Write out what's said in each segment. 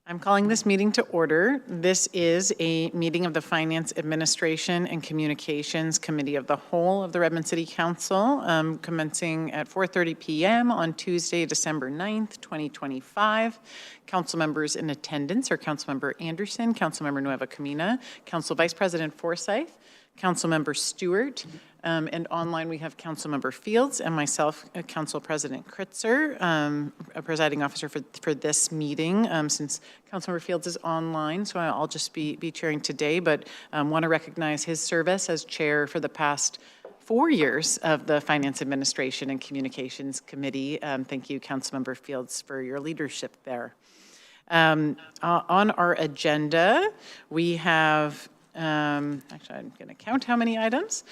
I'm calling this meeting to order. This is a meeting of the Finance Administration and Communications Committee of the Whole of the Redmond City Council, commencing at 4:30 p.m. on Tuesday, December 9th, 2025. Council members in attendance are Councilmember Anderson, Councilmember Nueva Camina, Council Vice President Forsyth, Councilmember Stewart, and online we have Councilmember Fields and myself, Council President Kritzer, a presiding officer for this meeting. Since Councilmember Fields is online, so I'll just be chairing today, but want to recognize his service as chair for the past 4 years of the Finance Administration and Communications Committee. Thank you, Councilmember Fields, for your leadership there. On our agenda, we have actually, I'm going to count how many items.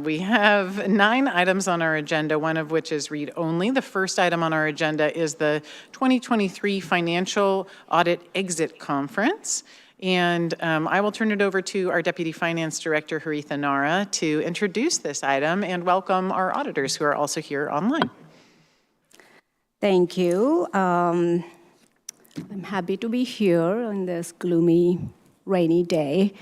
We have 9 items on our agenda, one of which is read only. The first item on our agenda is the 2023 Financial Audit Exit Conference. And I will turn it over to our Deputy Finance Director, Haritha Nara, to introduce this item and welcome our auditors who are also here online. Thank you. I'm happy to be here on this gloomy rainy day.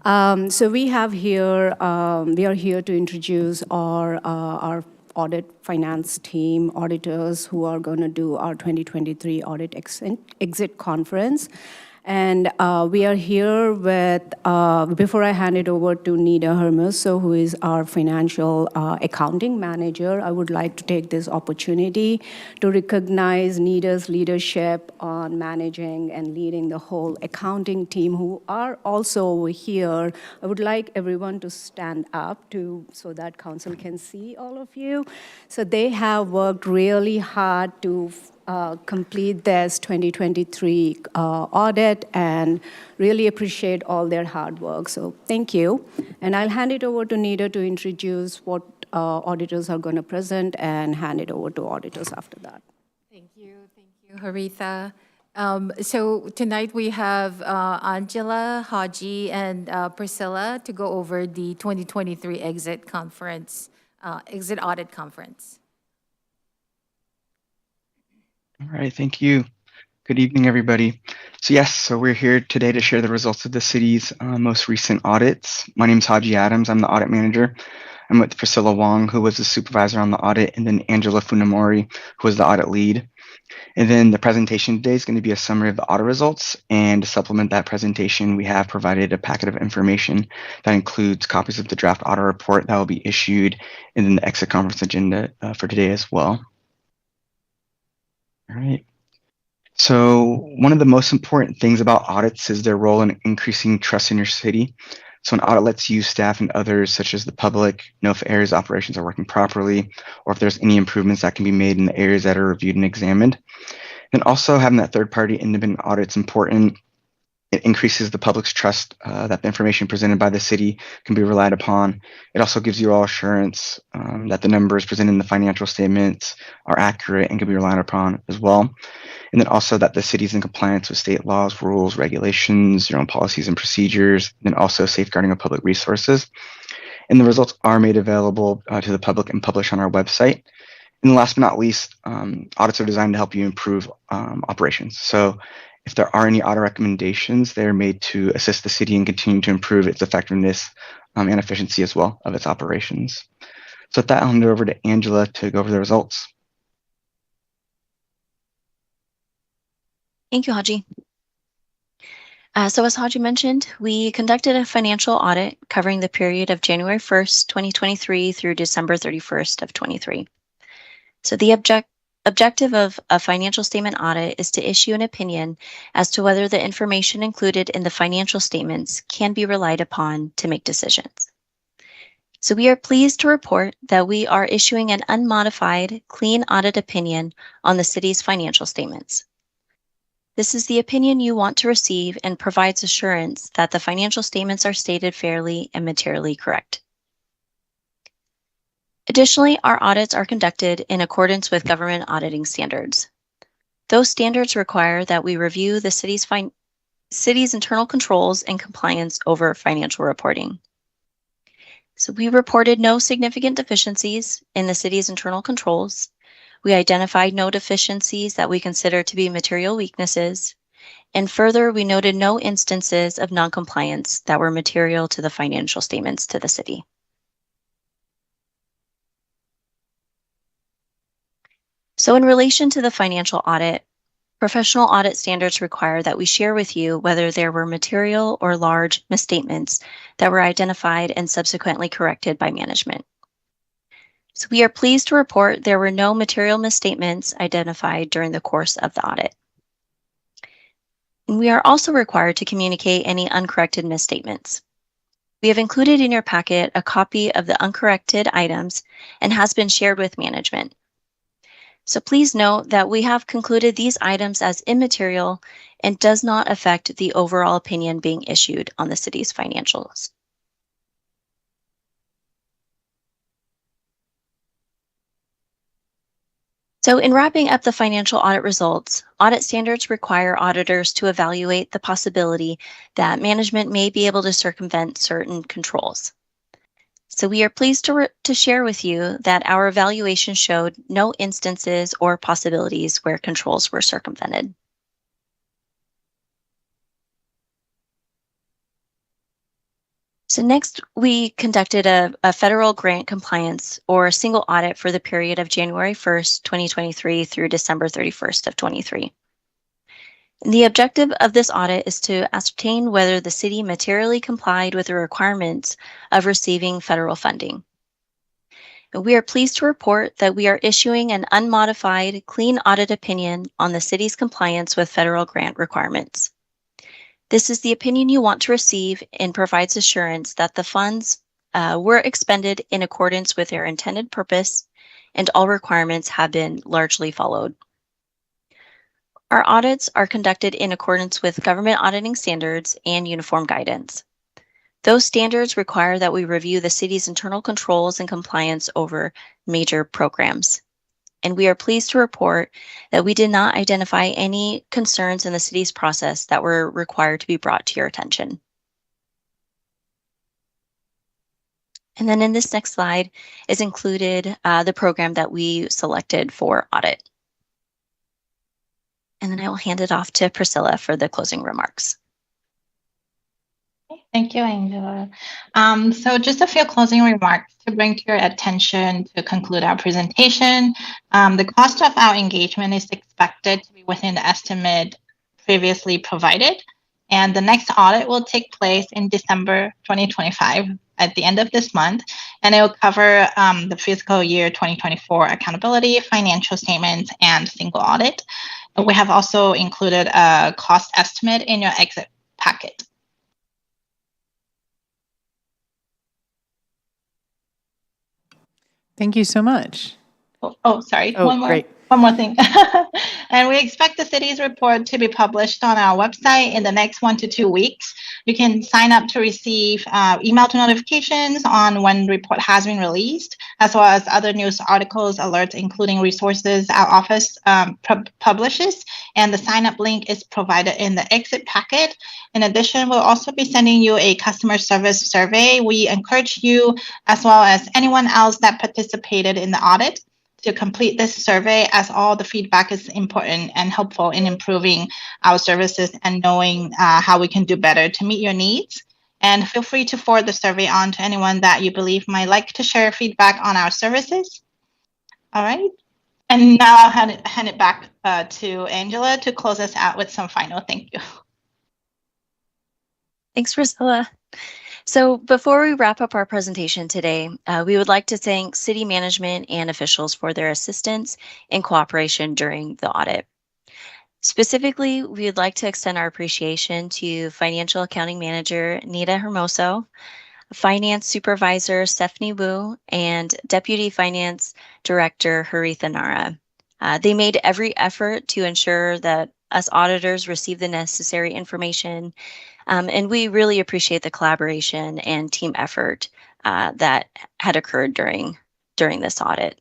So we are here to introduce our audit finance team, auditors who are going to do our 2023 audit exit conference. And we are here with, before I hand it over to Nida Hermoso, who is our financial accounting manager, I would like to take this opportunity to recognize Nida's leadership on managing and leading the whole accounting team who are also over here. I would like everyone to stand up so that council can see all of you. So they have worked really hard to complete this 2023 audit and really appreciate all their hard work. So thank you. And I'll hand it over to Nida to introduce what auditors are going to present and hand it over to auditors after that. Thank you, Haritha. So tonight we have Angela, Haji, and Priscilla to go over the 2023 exit audit conference. All right, thank you. Good evening, everybody. So we're here today to share the results of the city's most recent audits. My name is Haji Adams. I'm the audit manager. I'm with Priscilla Wong, who was the supervisor on the audit, and then Angela Funamori, who was the audit lead. And then the presentation today is going to be a summary of the audit results. And to supplement that presentation, we have provided a packet of information that includes copies of the draft audit report that will be issued, and then the exit conference agenda for today as well. All right. So one of the most important things about audits is their role in increasing trust in your city. So an audit lets you, staff, and others, such as the public, know if areas of operations are working properly, or if there's any improvements that can be made in the areas that are reviewed and examined. And also having that third-party independent audit is important. It increases the public's trust that the information presented by the city can be relied upon. It also gives you all assurance that the numbers presented in the financial statements are accurate and can be relied upon as well. And then also that the city is in compliance with state laws, rules, regulations, your own policies and procedures, and also safeguarding of public resources. And the results are made available to the public and published on our website. And last but not least, audits are designed to help you improve operations. So if there are any audit recommendations, they're made to assist the city in continuing to improve its effectiveness and efficiency as well of its operations. So with that, I'll hand it over to Angela to go over the results. Thank you, Haji. So as Haji mentioned, we conducted a financial audit covering the period of January 1st, 2023 through December 31st of 23. So the objective of a financial statement audit is to issue an opinion as to whether the information included in the financial statements can be relied upon to make decisions. So we are pleased to report that we are issuing an unmodified, clean audit opinion on the city's financial statements. This is the opinion you want to receive and provides assurance that the financial statements are stated fairly and materially correct. Additionally, our audits are conducted in accordance with government auditing standards. Those standards require that we review the city's internal controls and compliance over financial reporting. So we reported no significant deficiencies in the city's internal controls. We identified no deficiencies that we consider to be material weaknesses. And further, we noted no instances of noncompliance that were material to the financial statements to the city. So in relation to the financial audit, professional audit standards require that we share with you whether there were material or large misstatements that were identified and subsequently corrected by management. So we are pleased to report there were no material misstatements identified during the course of the audit. And we are also required to communicate any uncorrected misstatements. We have included in your packet a copy of the uncorrected items and has been shared with management. So please note that we have concluded these items as immaterial and does not affect the overall opinion being issued on the city's financials. So in wrapping up the financial audit results, audit standards require auditors to evaluate the possibility that management may be able to circumvent certain controls. So we are pleased to share with you that our evaluation showed no instances or possibilities where controls were circumvented. So next, we conducted a federal grant compliance or a single audit for the period of January 1st, 2023 through December 31st of 23. And the objective of this audit is to ascertain whether the city materially complied with the requirements of receiving federal funding. And we are pleased to report that we are issuing an unmodified, clean audit opinion on the city's compliance with federal grant requirements. This is the opinion you want to receive and provides assurance that the funds were expended in accordance with their intended purpose and all requirements have been largely followed. Our audits are conducted in accordance with government auditing standards and uniform guidance. Those standards require that we review the city's internal controls and compliance over major programs. And we are pleased to report that we did not identify any concerns in the city's process that were required to be brought to your attention. And then in this next slide is included the program that we selected for audit. And then I will hand it off to Priscilla for the closing remarks. Thank you, Angela. So just a few closing remarks to bring to your attention to conclude our presentation. The cost of our engagement is expected to be within the estimate previously provided, and the next audit will take place in December 2025 at the end of this month, and it will cover the fiscal year 2024 accountability, financial statements, and single audit. We have also included a cost estimate in your exit packet. Thank you so much. Sorry. Oh, great. One more thing. And we expect the city's report to be published on our website in the next 1 to 2 weeks. You can sign up to receive email notifications on when the report has been released, as well as other news articles, alerts, including resources our office publishes. And the sign up link is provided in the exit packet. In addition, we'll also be sending you a customer service survey. We encourage you, as well as anyone else that participated in the audit, to complete this survey, as all the feedback is important and helpful in improving our services and knowing how we can do better to meet your needs. And feel free to forward the survey on to anyone that you believe might like to share feedback on our services. All right. And now I'll hand it back to Angela to close us out with some final thank you. Thanks, Priscilla. So before we wrap up our presentation today, we would like to thank city management and officials for their assistance and cooperation during the audit. Specifically, we would like to extend our appreciation to Financial Accounting Manager Nita Hermoso, Finance Supervisor Stephanie Wu, and Deputy Finance Director Haritha Nara. They made every effort to ensure that us auditors receive the necessary information, and we really appreciate the collaboration and team effort that had occurred during this audit.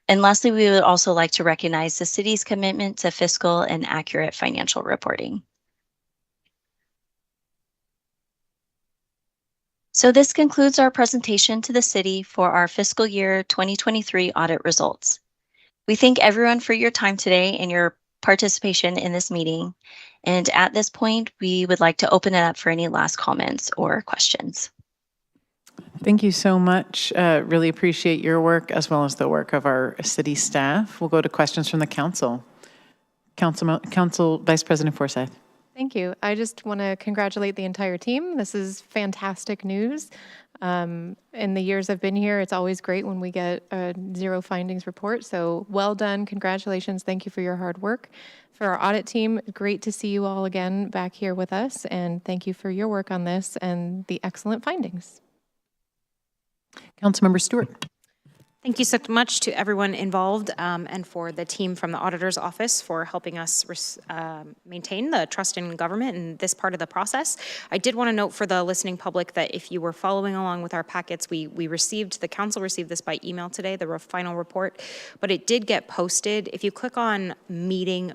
And lastly, we would also like to recognize the city's commitment to fiscal and accurate financial reporting. So this concludes our presentation to the city for our fiscal year 2023 audit results. We thank everyone for your time today and your participation in this meeting. And at this point, we would like to open it up for any last comments or questions. Thank you so much. Really appreciate your work as well as the work of our city staff. We'll go to questions from the council. Council Vice President Forsyth. Thank you. I just want to congratulate the entire team. This is fantastic news. In the years I've been here, it's always great when we get a zero findings report. So well done. Congratulations. Thank you for your hard work. For our audit team, great to see you all again back here with us. And thank you for your work on this and the excellent findings. Councilmember Stewart. Thank you so much to everyone involved and for the team from the Auditor's Office for helping us maintain the trust in government in this part of the process. I did want to note for the listening public that if you were following along with our packets, the council received this by email today, the final report, but it did get posted. If you click on meeting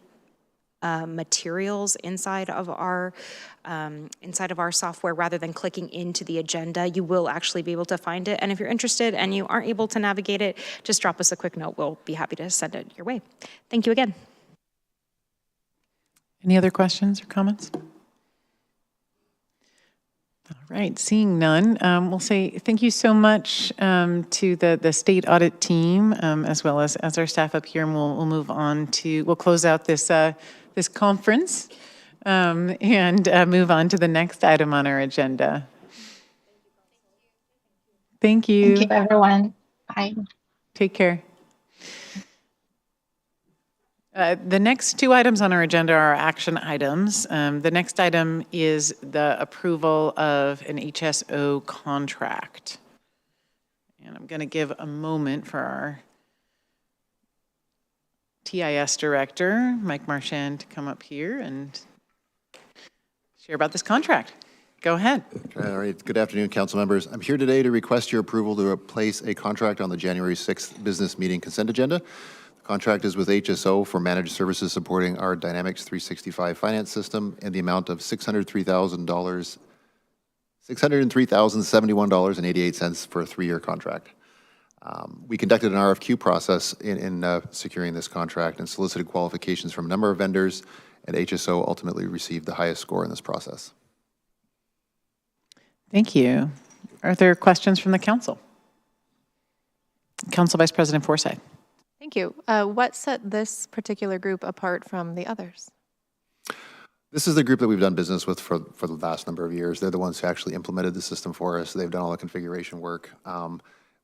materials inside of our software rather than clicking into the agenda, you will actually be able to find it. And if you're interested and you aren't able to navigate it, just drop us a quick note. We'll be happy to send it your way. Thank you again. Any other questions or comments? All right, seeing none, we'll say thank you so much to the state audit team as well as our staff up here, and we'll move on we'll close out this this conference and move on to the next item on our agenda. Thank you. Thank you, everyone. Bye. Take care. The next two items on our agenda are action items. The next item is the approval of an HSO contract. And I'm going to give a moment for our TIS director, Mike Marchand, to come up here and share about this contract. Go ahead. All right. Good afternoon, council members. I'm here today to request your approval to place a contract on the January 6th business meeting consent agenda. The contract is with HSO for managed services supporting our Dynamics 365 finance system in the amount of $603,071.88 for a 3-year contract. We conducted an RFQ process in securing this contract and solicited qualifications from a number of vendors, and HSO ultimately received the highest score in this process. Thank you. Are there questions from the council? Council Vice President Forsyth. Thank you. What set this particular group apart from the others? This is the group that we've done business with for the last number of years. They're the ones who actually implemented the system for us. They've done all the configuration work.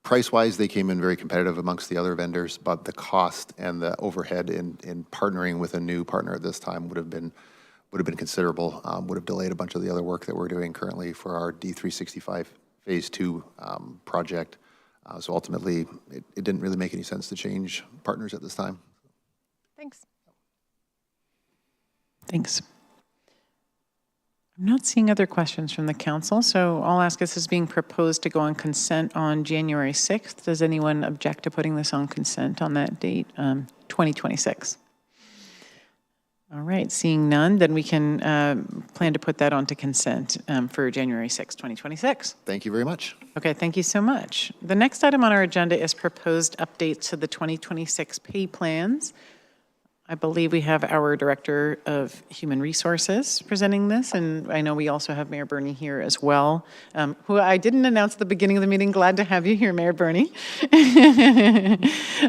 Price-wise, they came in very competitive amongst the other vendors, but the cost and the overhead in partnering with a new partner at this time would have been considerable, would have delayed a bunch of the other work that we're doing currently for our D365 Phase 2 project. So ultimately, it didn't really make any sense to change partners at this time. Thanks. Thanks. I'm not seeing other questions from the council, so I'll ask, this is being proposed to go on consent on January 6th. Does anyone object to putting this on consent on that date, 2026? All right, seeing none, then we can plan to put that onto consent for January 6th, 2026. Thank you very much. Okay, thank you so much. The next item on our agenda is proposed updates to the 2026 pay plans. I believe we have our Director of Human Resources presenting this, and I know we also have Mayor Bernie here as well, who I didn't announce at the beginning of the meeting. Glad to have you here, Mayor Bernie.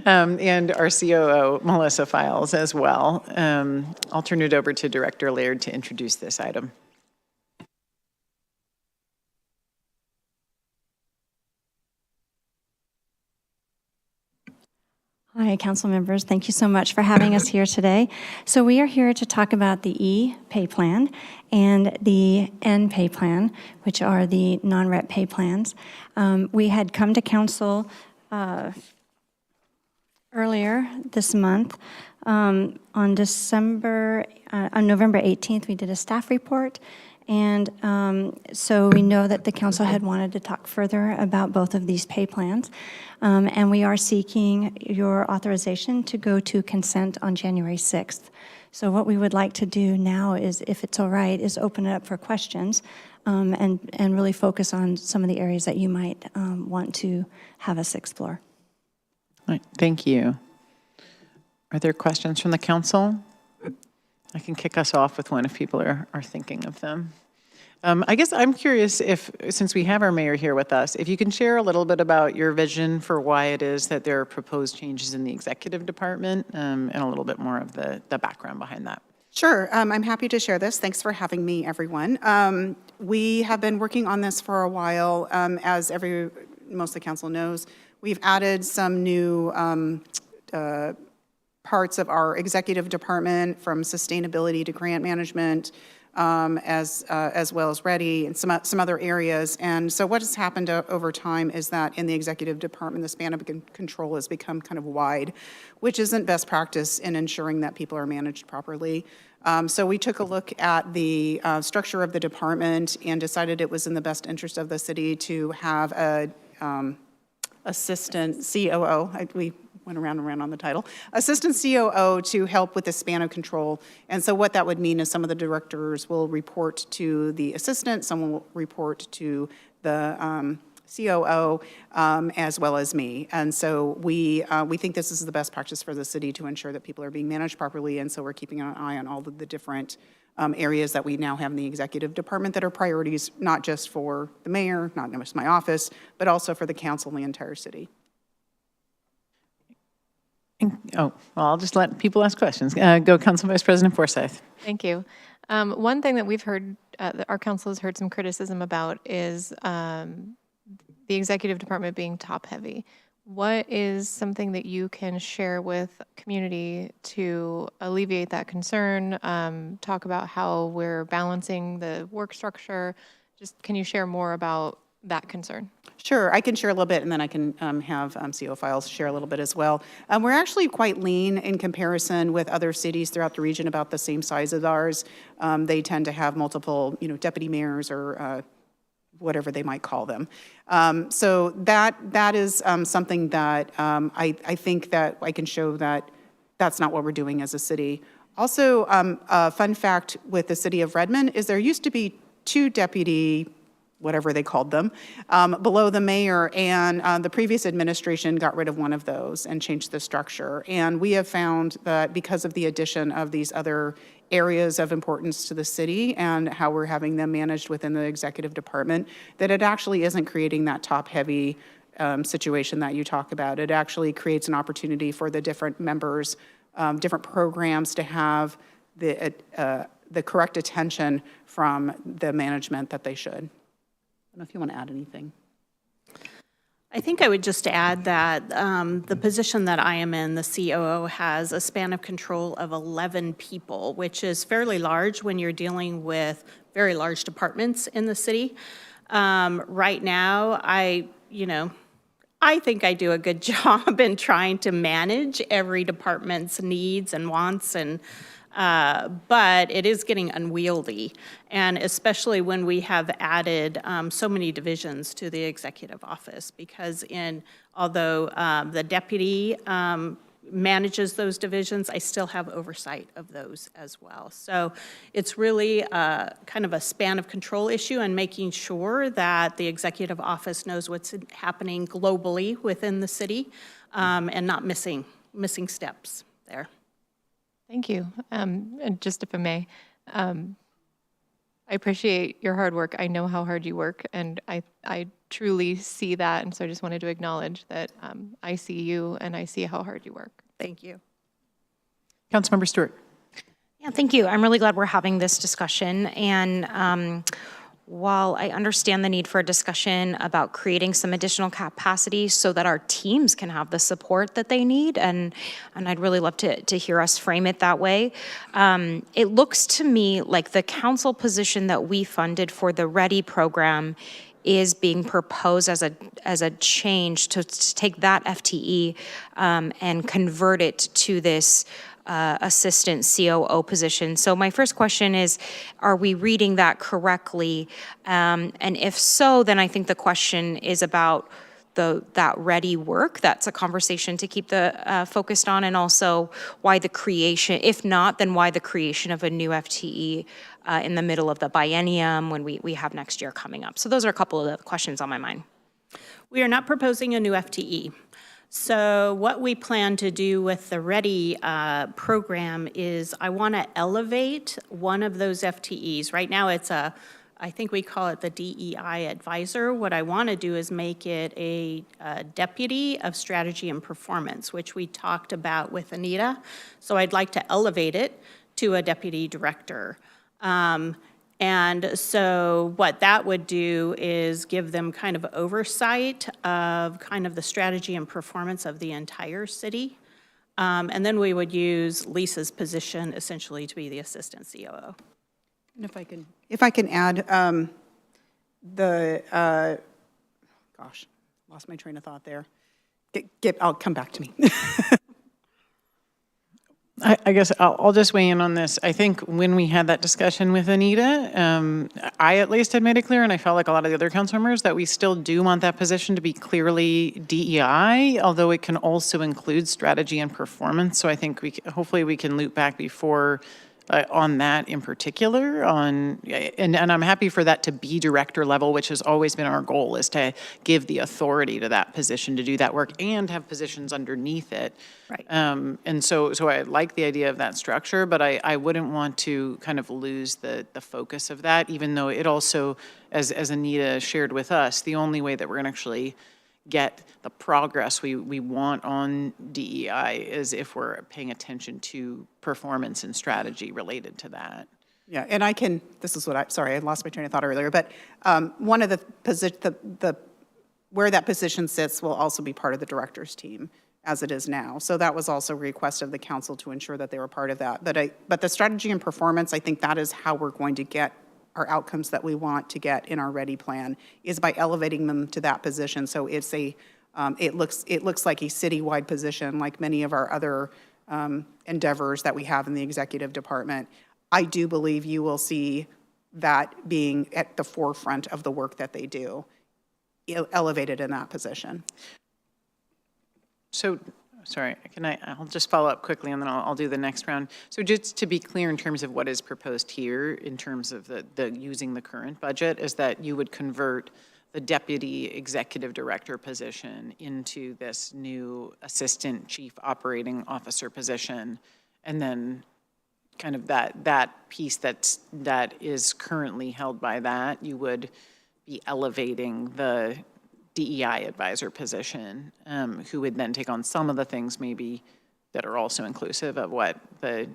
And our COO, Melissa Files, as well. I'll turn it over to Director Laird to introduce this item. Hi, council members. Thank you so much for having us here today. So we are here to talk about the E pay plan and the N pay plan, which are the non-rep pay plans. We had come to council earlier this month. On November 18th, we did a staff report, And so we know that the council had wanted to talk further about both of these pay plans. And we are seeking your authorization to go to consent on January 6th. So what we would like to do now is, if it's all right, is open it up for questions and really focus on some of the areas that you might want to have us explore. All right, thank you. Are there questions from the council? I can kick us off with one if people are thinking of them. I guess I'm curious if, since we have our mayor here with us, if you can share a little bit about your vision for why it is that there are proposed changes in the executive department and a little bit more of the background behind that. Sure, I'm happy to share this. Thanks for having me, everyone. We have been working on this for a while. As most of the council knows, we've added some new parts of our executive department, from sustainability to grant management, as well as Ready and some other areas. And so what has happened over time is that in the executive department, the span of control has become kind of wide, which isn't best practice in ensuring that people are managed properly. So we took a look at the structure of the department and decided it was in the best interest of the city to have a assistant COO. We went around and around on the title. Assistant COO to help with the span of control. And so what that would mean is some of the directors will report to the assistant, some will report to the COO, as well as me. And so we think this is the best practice for the city to ensure that people are being managed properly. And so we're keeping an eye on all of the different areas that we now have in the executive department that are priorities, not just for the mayor, not just my office, but also for the council and the entire city. Oh, well, I'll just let people ask questions. Go, Council Vice President Forsyth. Thank you. One thing that we've heard, that our council has heard some criticism about is the executive department being top-heavy. What is something that you can share with community to alleviate that concern? Talk about how we're balancing the work structure. Just, can you share more about that concern? Sure, I can share a little bit, and then I can have CO Files share a little bit as well. We're actually quite lean in comparison with other cities throughout the region about the same size as ours. They tend to have multiple, deputy mayors or whatever they might call them. So that is something that I think that I can show that that's not what we're doing as a city. Also, a fun fact with the city of Redmond is there used to be 2 deputy whatever they called them, below the mayor, and the previous administration got rid of one of those and changed the structure. And we have found that because of the addition of these other areas of importance to the city and how we're having them managed within the executive department, that it actually isn't creating that top-heavy situation that you talk about. It actually creates an opportunity for the different members, different programs to have the correct attention from the management that they should. I don't know if you want to add anything. I think I would just add that the position that I am in, the COO, has a span of control of 11 people, which is fairly large when you're dealing with very large departments in the city. Right now, I think I do a good job in trying to manage every department's needs and wants, and but it is getting unwieldy, and especially when we have added so many divisions to the executive office, because although the deputy manages those divisions, I still have oversight of those as well. So it's really kind of a span of control issue, and making sure that the executive office knows what's happening globally within the city, and not missing steps there. Thank you. And just if I may, I appreciate your hard work. I know how hard you work, and I truly see that. And so I just wanted to acknowledge that I see you and I see how hard you work. Thank you. Councilmember Stewart. Yeah, thank you. I'm really glad we're having this discussion. And while I understand the need for a discussion about creating some additional capacity so that our teams can have the support that they need, and I'd really love to hear us frame it that way, it looks to me like the council position that we funded for the READY program is being proposed as a change to take that FTE and convert it to this assistant COO position. So my first question is, are we reading that correctly? And if so, then I think the question is about that ready work. That's a conversation to keep the focused on, and also why the creation, if not, then why the creation of a new FTE in the middle of the biennium when we have next year coming up. So those are a couple of the questions on my mind. We are not proposing a new FTE. So what we plan to do with the READY program is I want to elevate one of those FTEs. Right now it's I think we call it the DEI advisor. What I want to do is make it a deputy of strategy and performance, which we talked about with Anita. So I'd like to elevate it to a deputy director. And so what that would do is give them kind of oversight of kind of the strategy and performance of the entire city. And then we would use Lisa's position essentially to be the assistant COO. And if I can add, gosh, lost my train of thought there. I'll come back to me. I guess I'll just weigh in on this. I think when we had that discussion with Anita, I at least had made it clear, and I felt like a lot of the other council members, that we still do want that position to be clearly DEI, although it can also include strategy and performance. So I think hopefully we can loop back before on that in particular, and I'm happy for that to be director level, which has always been our goal, is to give the authority to that position to do that work and have positions underneath it. Right. And so I like the idea of that structure, but I wouldn't want to kind of lose the focus of that, even though it also, as Anita shared with us, the only way that we're going to actually get the progress we want on DEI is if we're paying attention to performance and strategy related to that. Yeah, and this is what sorry, I lost my train of thought earlier, but one of where that position sits will also be part of the director's team, as it is now. So that was also a request of the council to ensure that they were part of that. But the strategy and performance, I think that is how we're going to get our outcomes that we want to get in our READY plan, is by elevating them to that position. So it's it looks like a citywide position, like many of our other endeavors that we have in the executive department. I do believe you will see that being at the forefront of the work that they do, elevated in that position. So, sorry, I'll just follow up quickly and then I'll do the next round. So just to be clear in terms of what is proposed here, in terms of the using the current budget, is that you would convert the deputy executive director position into this new assistant chief operating officer position, and then kind of that piece that is currently held by that, you would be elevating the DEI advisor position, who would then take on some of the things maybe that are also inclusive of what the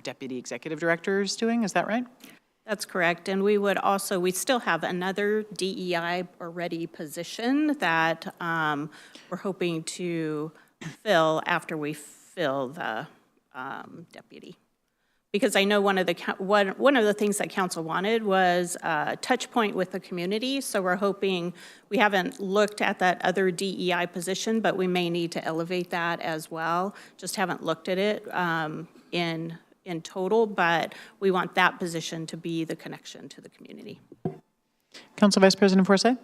deputy executive director is doing. Is that right? That's correct. And we still have another DEI or ready position that we're hoping to fill after we fill the deputy. Because I know one of the things that council wanted was a touch point with the community. So we're hoping, we haven't looked at that other DEI position, but we may need to elevate that as well. Just haven't looked at it in total, but we want that position to be the connection to the community. Council Vice President Forsyth?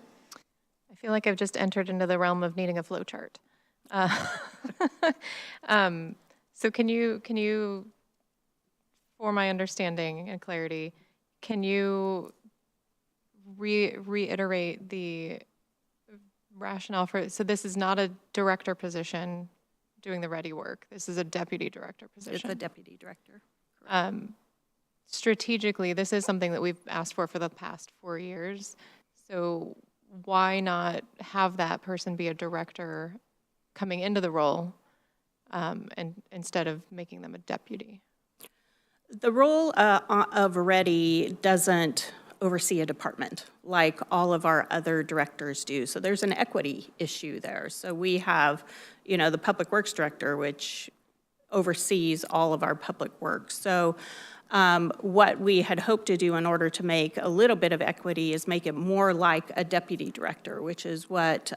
I feel like I've just entered into the realm of needing a flow chart. So can you, for my understanding and clarity, can you reiterate the rationale for, so this is not a director position doing the ready work. This is a deputy director position. It's a deputy director. Strategically, this is something that we've asked for the past 4 years. So why not have that person be a director coming into the role, and instead of making them a deputy? The role of READY doesn't oversee a department like all of our other directors do. So there's an equity issue there. So we have, the Public Works Director, which oversees all of our public works. So What we had hoped to do in order to make a little bit of equity is make it more like a deputy director, which is what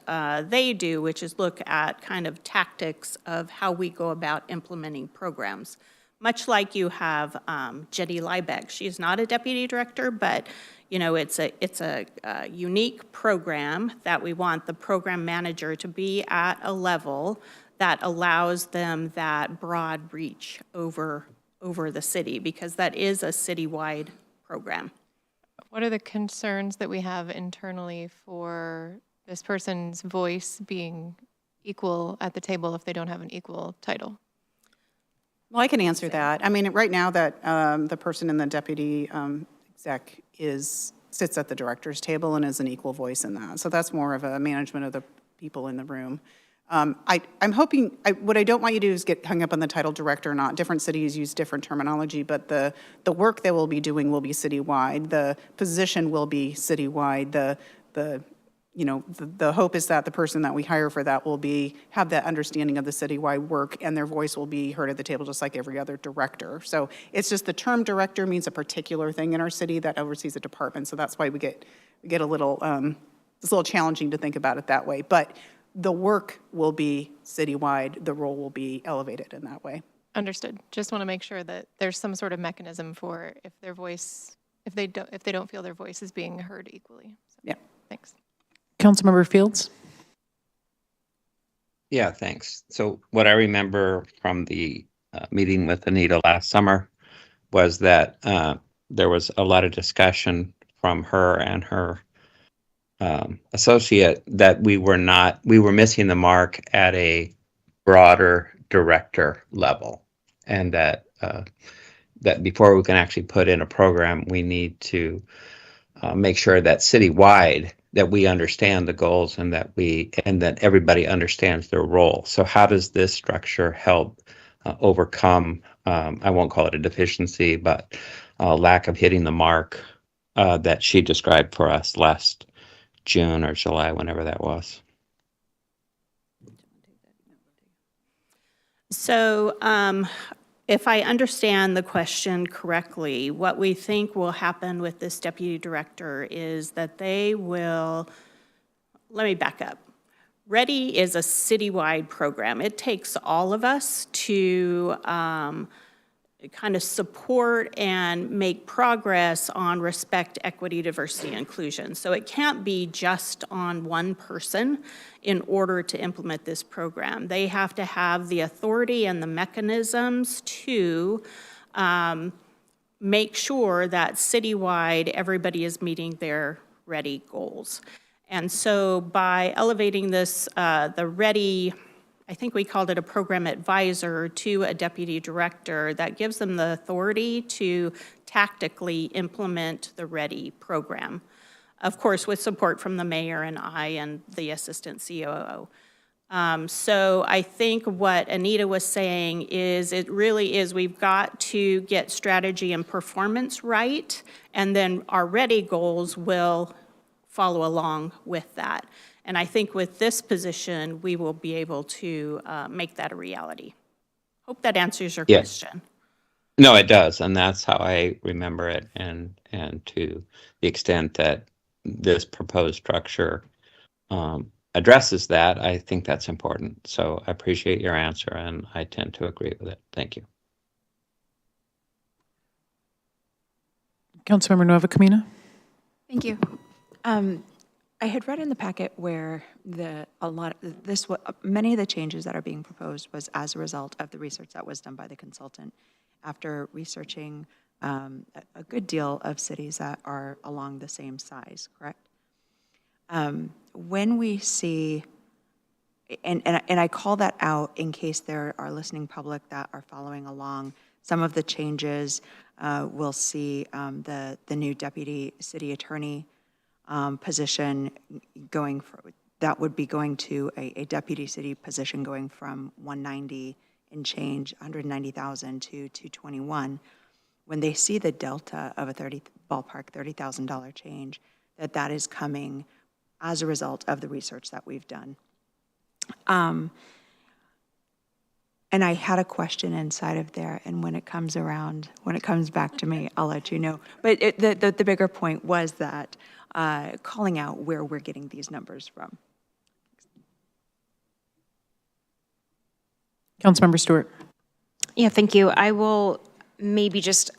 they do, which is look at kind of tactics of how we go about implementing programs. Much like you have Jenny Liebeck. She's not a deputy director, but you know, it's a unique program that we want the program manager to be at a level that allows them that broad reach over the city, because that is a citywide program. What are the concerns that we have internally for this person's voice being equal at the table if they don't have an equal title? Well, I can answer that. I mean, right now that the person in the deputy exec sits at the director's table and is an equal voice in that. So that's more of a management of the people in the room. I'm hoping, what I don't want you to do is get hung up on the title director or not. Different cities use different terminology, but the work that we'll be doing will be citywide. The position will be citywide. The hope is that the person that we hire for that will have that understanding of the citywide work, and their voice will be heard at the table just like every other director. So it's just the term director means a particular thing in our city that oversees a department. So that's why we get a little, it's a little challenging to think about it that way. But the work will be citywide. The role will be elevated in that way. Understood. Just want to make sure that there's some sort of mechanism for if they don't feel their voice is being heard equally. So, yeah. Thanks. Councilmember Fields? Yeah, thanks. So what I remember from the meeting with Anita last summer was that there was a lot of discussion from her and her associate that we were missing the mark at a broader director level, and that before we can actually put in a program, we need to make sure that citywide that we understand the goals and that everybody understands their role. So how does this structure help overcome, I won't call it a deficiency, but lack of hitting the mark that she described for us last June or July, whenever that was? So if I understand the question correctly, what we think will happen with this deputy director is that they will, let me back up. READY is a citywide program. It takes all of us to kind of support and make progress on respect, equity, diversity, and inclusion. So it can't be just on one person in order to implement this program. They have to have the authority and the mechanisms to make sure that citywide everybody is meeting their READY goals. And so by elevating this, the READY, I think we called it a program advisor, to a deputy director, that gives them the authority to tactically implement the READY program. Of course, with support from the mayor and I and the assistant COO. So I think what Anita was saying is it really is we've got to get strategy and performance right, and then our READY goals will follow along with that. And I think with this position, we will be able to make that a reality. Hope that answers your question. No, it does, and that's how I remember it, and to the extent that this proposed structure addresses that, I think that's important. So I appreciate your answer, and I tend to agree with it. Thank you. Councilmember Nova Camina? Thank you. I had read in the packet where many of the changes that are being proposed was as a result of the research that was done by the consultant after researching a good deal of cities that are along the same size, correct? When we see, and I call that out in case there are listening public that are following along, some of the changes we'll see the new deputy city attorney position that would be going to a deputy city position going from 190 and change, 190,000 to 221. When they see the delta of a ballpark $30,000 change, that is coming as a result of the research that we've done. And I had a question inside of there, and when it comes around, when it comes back to me, I'll let you know. But the bigger point was that calling out where we're getting these numbers from. Councilmember Stewart. Yeah, thank you. I will maybe just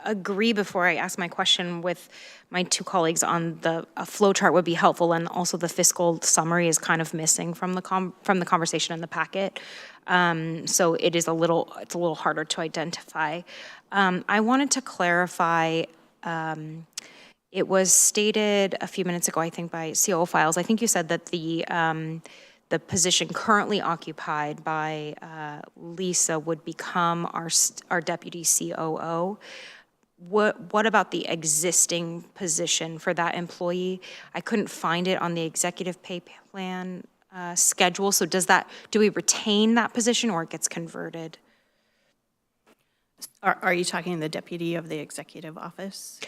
agree before I ask my question with my two colleagues on a flow chart would be helpful, and also the fiscal summary is kind of missing from the conversation in the packet. So it's a little harder to identify. I wanted to clarify. It was stated a few minutes ago, I think, by COO Files. I think you said that the position currently occupied by Lisa would become our deputy COO. What about the existing position for that employee? I couldn't find it on the executive pay plan schedule. So do we retain that position, or it gets converted? Are you talking the deputy of the executive office?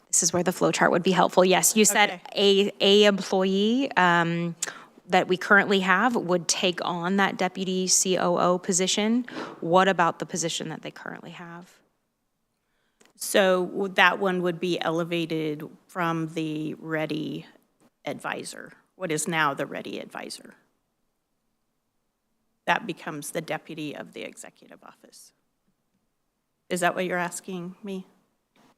This is where the flow chart would be helpful. Yes, you said a employee that we currently have would take on that deputy COO position. What about the position that they currently have? So that one would be elevated from the Ready advisor, what is now the Ready advisor. That becomes the deputy of the executive office. Is that what you're asking me?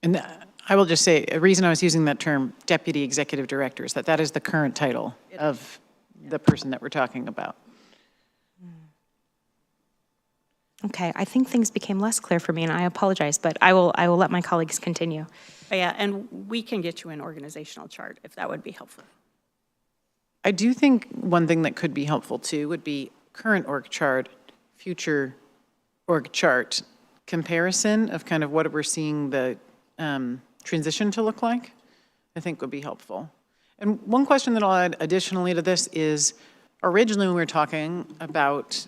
And I will just say, a reason I was using that term, deputy executive director, is that is the current title of the person that we're talking about. Okay, I think things became less clear for me, and I apologize, but I will let my colleagues continue. Yeah, and we can get you an organizational chart if that would be helpful. I do think one thing that could be helpful too would be current org chart, future org chart comparison of kind of what we're seeing the transition to look like, I think would be helpful. And one question that I'll add additionally to this is, originally when we were talking about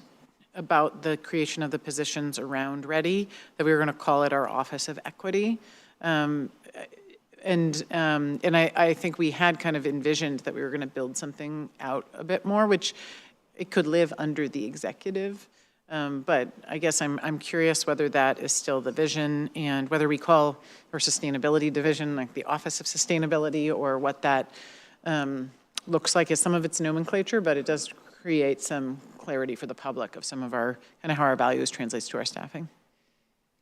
the creation of the positions around Ready, that we were going to call it our Office of Equity. And I think we had kind of envisioned that we were going to build something out a bit more, which it could live under the executive. But I guess I'm curious whether that is still the vision, and whether we call our sustainability division like the Office of Sustainability, or what that looks like as some of its nomenclature, but it does create some clarity for the public of some of our, kind of how our values translates to our staffing.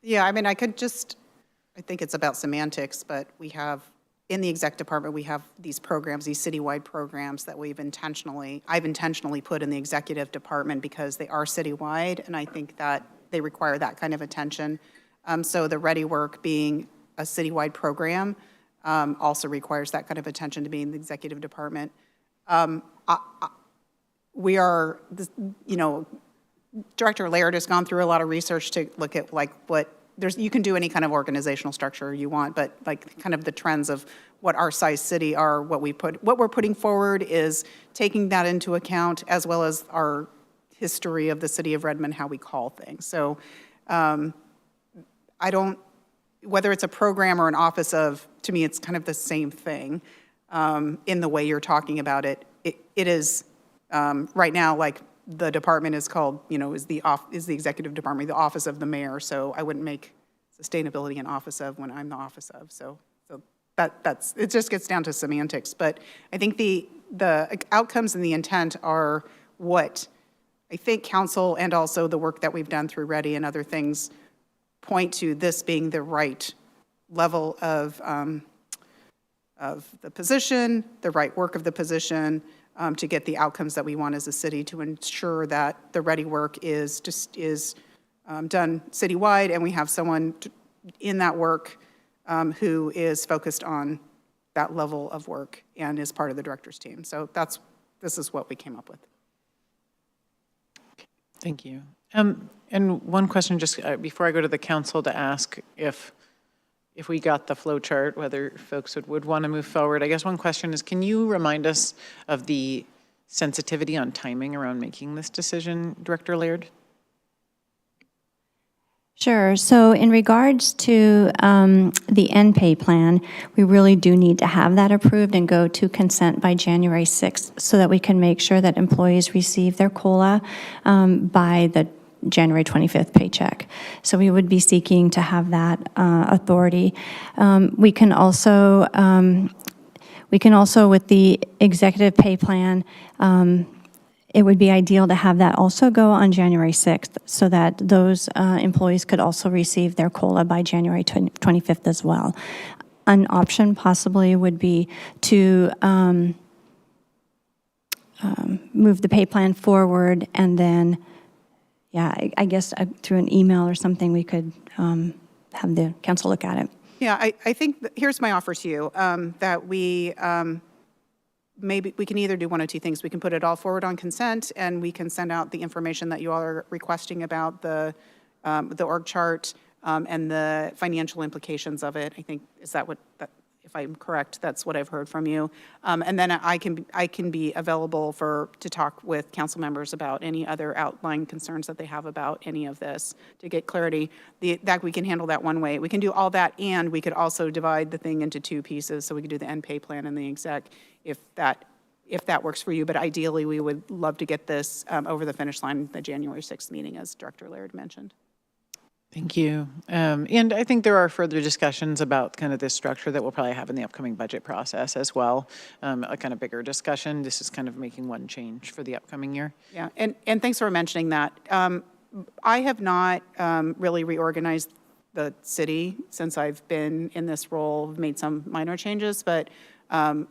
Yeah, I mean, I think it's about semantics, but in the exec department, we have these programs, these citywide programs that I've intentionally put in the executive department because they are citywide, and I think that they require that kind of attention. So the Ready Work being a citywide program also requires that kind of attention to be in the executive department. We are, Director Laird has gone through a lot of research to look at you can do any kind of organizational structure you want, but like kind of the trends of what our size city are, what we're putting forward is taking that into account, as well as our history of the city of Redmond, how we call things. So whether it's a program or an office of, to me, it's kind of the same thing in the way you're talking about it. It is right now, like, the department is called, is the executive department, the office of the mayor. So I wouldn't make sustainability an office of when I'm the office of. So that's it. Just gets down to semantics. But I think the outcomes and the intent are what I think council and also the work that we've done through Ready and other things point to this being the right level of the position, the right work of the position. To get the outcomes that we want as a city, to ensure that the Ready Work is done citywide, and we have someone in that work who is focused on that level of work and is part of the director's team. So this is what we came up with. Thank you. And one question, just before I go to the council, to ask if we got the flow chart, whether folks would want to move forward. I guess one question is, can you remind us of the sensitivity on timing around making this decision, Director Laird? Sure. So in regards to the NPay plan, we really do need to have that approved and go to consent by January 6th so that we can make sure that employees receive their COLA by the January 25th paycheck. So we would be seeking to have that authority. We can also, with the executive pay plan, it would be ideal to have that also go on January 6th so that those employees could also receive their COLA by January 25th as well. An option possibly would be to move the pay plan forward and then, yeah, I guess through an email or something, we could have the council look at it. Yeah, I think, here's my offer to you, that we, maybe we can either do one of two things. We can put it all forward on consent, and we can send out the information that you all are requesting about the org chart and the financial implications of it. I think, is that what, if I'm correct, that's what I've heard from you. And then I can be available to talk with council members about any other outlying concerns that they have about any of this to get clarity. That we can handle that one way. We can do all that, and we could also divide the thing into two pieces. So we could do the end pay plan and the exec if that works for you. But ideally, we would love to get this over the finish line at the January 6th meeting, as Director Laird mentioned. Thank you. And I think there are further discussions about kind of this structure that we'll probably have in the upcoming budget process as well, a kind of bigger discussion. This is kind of making one change for the upcoming year. Yeah, and thanks for mentioning that. I have not really reorganized the city since I've been in this role, made some minor changes, but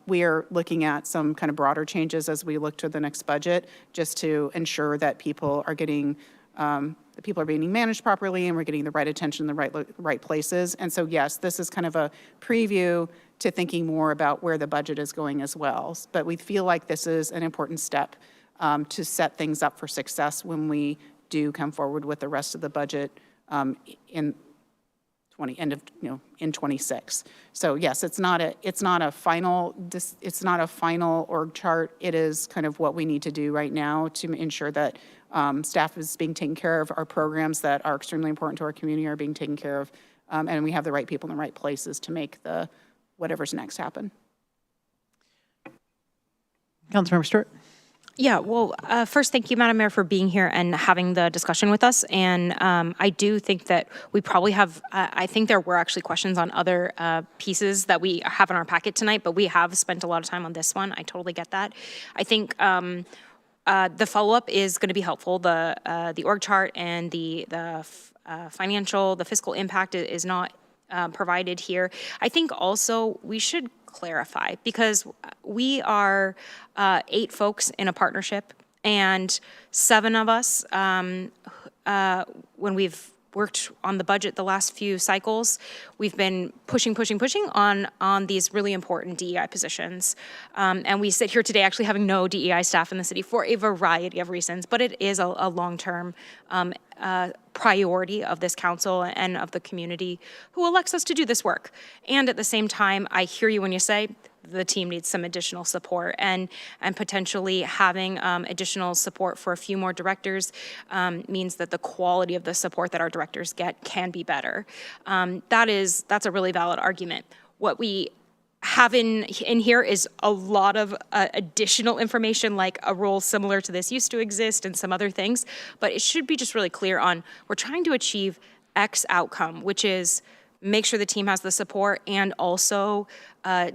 we are looking at some kind of broader changes as we look to the next budget, just to ensure that people are getting the people are being managed properly and we're getting the right attention in the right places. And so, yes, this is kind of a preview to thinking more about where the budget is going as well. But we feel like this is an important step to set things up for success when we do come forward with the rest of the budget in 26. So yes, it's not a final org chart. It is kind of what we need to do right now to ensure that staff is being taken care of, our programs that are extremely important to our community are being taken care of, and we have the right people in the right places to make the whatever's next happen. Councilmember Stewart. Yeah, well, first, thank you, Madam Mayor, for being here and having the discussion with us. And I do think that we probably have, I think there were actually questions on other pieces that we have in our packet tonight, but we have spent a lot of time on this one. I totally get that. I think the follow-up is going to be helpful. The org chart and the fiscal impact is not provided here. I think also we should clarify, because we are 8 folks in a partnership, and 7 of us, when we've worked on the budget the last few cycles, we've been pushing on these really important DEI positions. And we sit here today actually having no DEI staff in the city for a variety of reasons, but it is a long-term priority of this council and of the community who elects us to do this work. And at the same time, I hear you when you say the team needs some additional support, and potentially having additional support for a few more directors means that the quality of the support that our directors get can be better. That's a really valid argument. What we have in here is a lot of additional information, like a role similar to this used to exist and some other things, but it should be just really clear on, we're trying to achieve X outcome, which is make sure the team has the support and also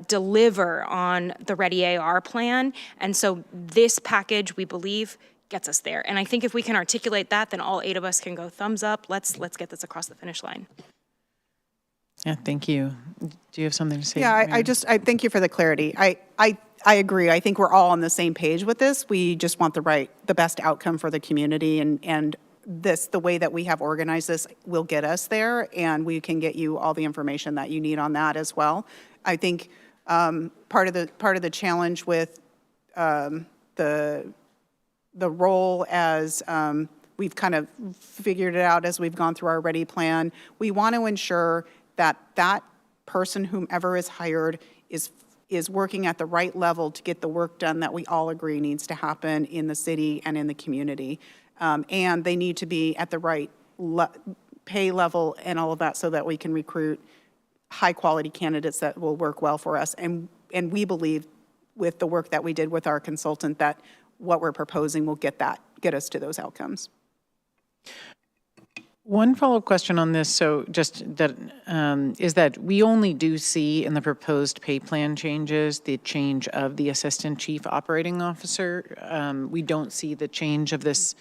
deliver on the Ready AR plan. And so this package, we believe, gets us there. And I think if we can articulate that, then all 8 of us can go thumbs up. Let's get this across the finish line. Yeah, thank you. Do you have something to say? Yeah, I thank you for the clarity. I agree. I think we're all on the same page with this. We just want the best outcome for the community, and the way that we have organized this will get us there, and we can get you all the information that you need on that as well. I think part of the challenge with the role, as we've kind of figured it out as we've gone through our Ready plan, we want to ensure that person, whomever is hired, is working at the right level to get the work done that we all agree needs to happen in the city and in the community. And they need to be at the right pay level and all of that, so that we can recruit high-quality candidates that will work well for us. And we believe, with the work that we did with our consultant, that what we're proposing will get us to those outcomes. One follow-up question on this, so just that, is that we only do see in the proposed pay plan changes, the change of the Assistant Chief Operating Officer. We don't see the change of this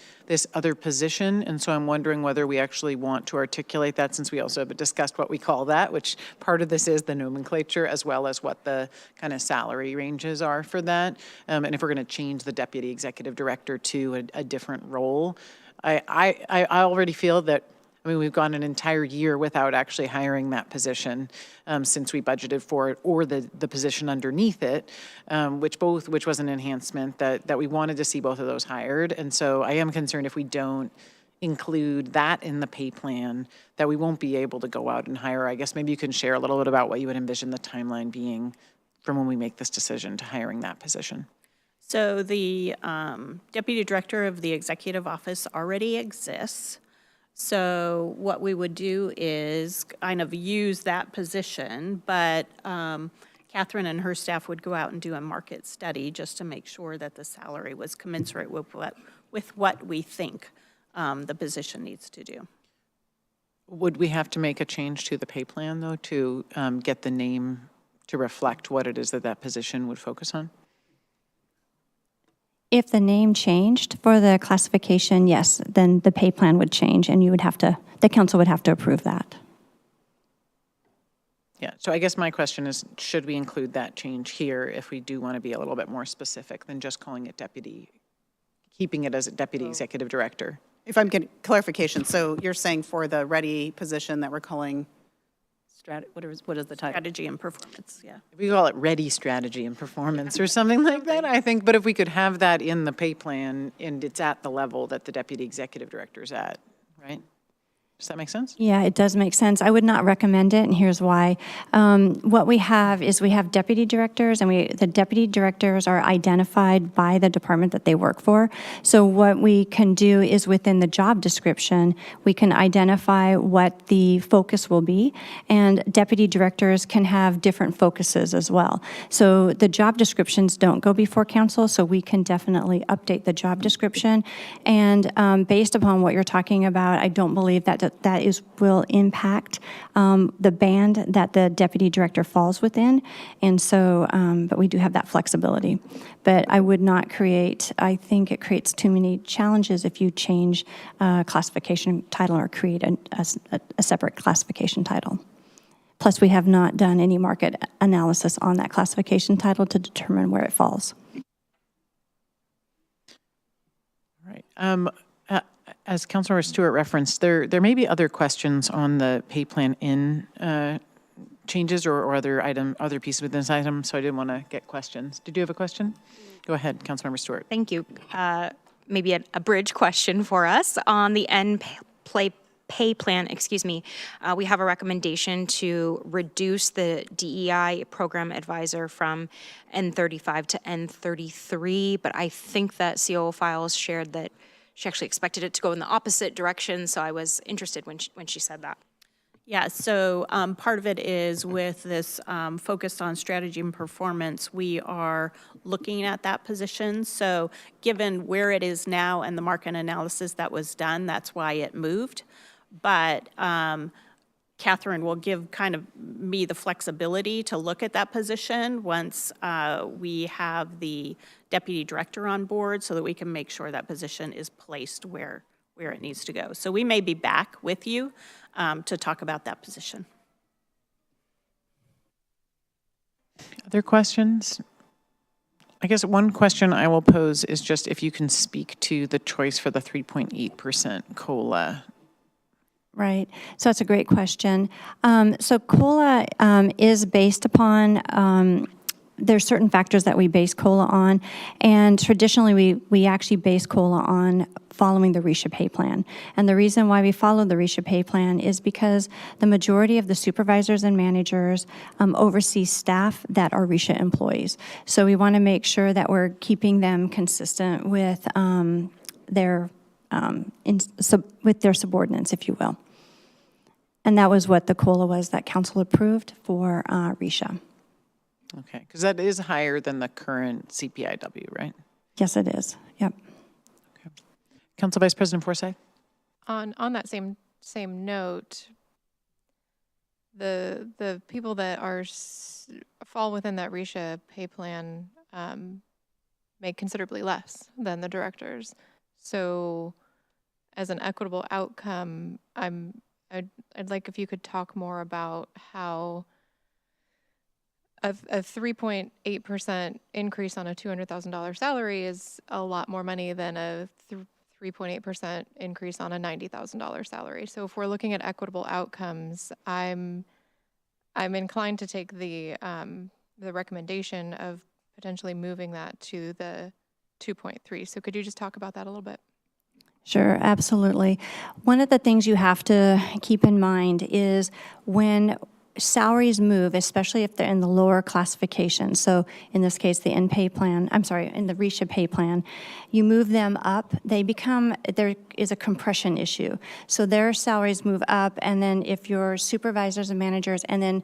other position, and so I'm wondering whether we actually want to articulate that, since we also have discussed what we call that, which part of this is the nomenclature, as well as what the kind of salary ranges are for that. And if we're going to change the Deputy Executive Director to a different role, I already feel that, I mean, we've gone an entire year without actually hiring that position since we budgeted for it, or the position underneath it, which was an enhancement that we wanted to see both of those hired. And so I am concerned if we don't include that in the pay plan, that we won't be able to go out and hire. I guess maybe you can share a little bit about what you would envision the timeline being from when we make this decision to hiring that position. So the Deputy Director of the Executive Office already exists. So what we would do is kind of use that position, but Catherine and her staff would go out and do a market study just to make sure that the salary was commensurate with what we think the position needs to do. Would we have to make a change to the pay plan, though, to get the name to reflect what it is that position would focus on? If the name changed for the classification, yes, then the pay plan would change, and the council would have to approve that. Yeah, so I guess my question is, should we include that change here if we do want to be a little bit more specific than just calling it keeping it as a Deputy Executive Director? If I'm getting clarification, so you're saying for the ready position that we're calling, what is the title? Strategy and performance, yeah. If we call it Ready Strategy and Performance or something like that, I think, but if we could have that in the pay plan and it's at the level that the Deputy Executive Director is at, right? Does that make sense? Yeah, it does make sense. I would not recommend it, and here's why. What we have is we have deputy directors, and the deputy directors are identified by the department that they work for. So what we can do is within the job description, we can identify what the focus will be, and deputy directors can have different focuses as well. So the job descriptions don't go before council, so we can definitely update the job description. And based upon what you're talking about, I don't believe that will impact the band that the deputy director falls within. And so, but we do have that flexibility. But I would not I think it creates too many challenges if you change classification title or create a separate classification title. Plus, we have not done any market analysis on that classification title to determine where it falls. All right. As Councilmember Stewart referenced, there may be other questions on the pay plan in changes or other pieces within this item, so I didn't want to get questions. Did you have a question? Go ahead, Councilmember Stewart. Thank you. Maybe a bridge question for us on the pay plan, we have a recommendation to reduce the DEI program advisor from N35 to N33, but I think that COO Files shared that she actually expected it to go in the opposite direction, so I was interested when she said that. Yeah, so part of it is with this focused on strategy and performance, we are looking at that position. So given where it is now and the market analysis that was done, that's why it moved. But Catherine will give kind of me the flexibility to look at that position once we have the deputy director on board so that we can make sure that position is placed where it needs to go. So we may be back with you to talk about that position. Other questions? I guess one question I will pose is just if you can speak to the choice for the 3.8% COLA. Right. So that's a great question. So COLA is based upon, there's certain factors that we base COLA on, and traditionally we actually base COLA on following the RESHA pay plan. And the reason why we follow the RESHA pay plan is because the majority of the supervisors and managers oversee staff that are RESHA employees. So we want to make sure that we're keeping them consistent with their subordinates, if you will. And that was what the COLA was that council approved for RESHA. Okay, because that is higher than the current CPIW, right? Yes, it is. Yep. Okay. Council Vice President Forsyth? On that same note, the people that fall within that Risha pay plan make considerably less than the directors. So as an equitable outcome, I'd like if you could talk more about how a 3.8% increase on a $200,000 salary is a lot more money than a 3.8% increase on a $90,000 salary. So if we're looking at equitable outcomes, I'm inclined to take the recommendation of potentially moving that to the 2.3. So could you just talk about that a little bit? Sure, absolutely. One of the things you have to keep in mind is when salaries move, especially if they're in the lower classification, so in this case, the in the Risha pay plan, you move them up, there is a compression issue. So their salaries move up, and then if your supervisors and managers, and then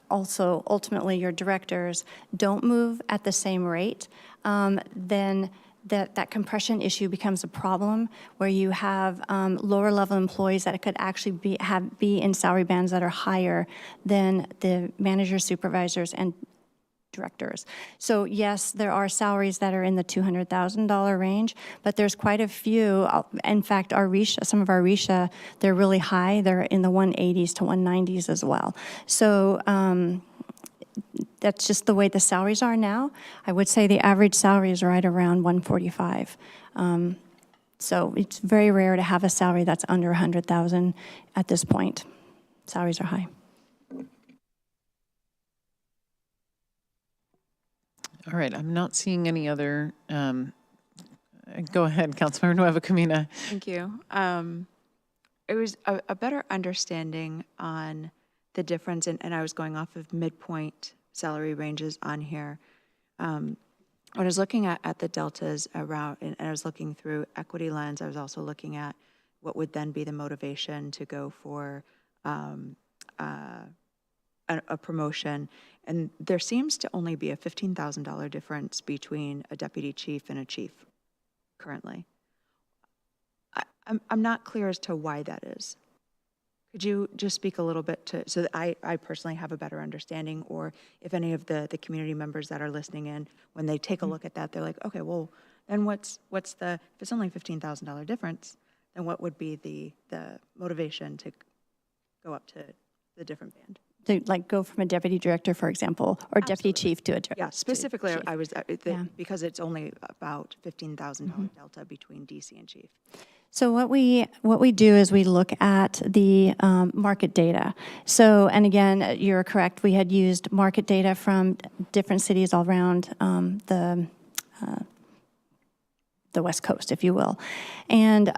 also ultimately your directors don't move at the same rate, then that compression issue becomes a problem where you have lower level employees that could actually be in salary bands that are higher than the managers, supervisors, and directors. So yes, there are salaries that are in the $200,000 range, but there's quite a few. In fact, some of our Risha, they're really high. They're in the 180s to 190s as well. So that's just the way the salaries are now. I would say the average salary is right around 145. So it's very rare to have a salary that's under 100,000 at this point. Salaries are high. All right, I'm not seeing any other, go ahead, Councilmember Nueva Camina. Thank you. It was a better understanding on the difference, and I was going off of midpoint salary ranges on here. When I was looking at the deltas around, and I was looking through equity lens, I was also looking at what would then be the motivation to go for a promotion. And there seems to only be a $15,000 difference between a deputy chief and a chief currently. I'm not clear as to why that is. Could you just speak a little bit so that I personally have a better understanding, or if any of the community members that are listening in, when they take a look at that, they're like, okay, well, then what's if it's only $15,000 difference, then what would be the motivation to go up to the different band? To go from a deputy director, for example, or deputy chief to a director. Yeah, specifically, I was, because it's only about $15,000 delta between DC and chief. So what we do is we look at the market data. So, and again, you're correct. We had used market data from different cities all around the West Coast, if you will, and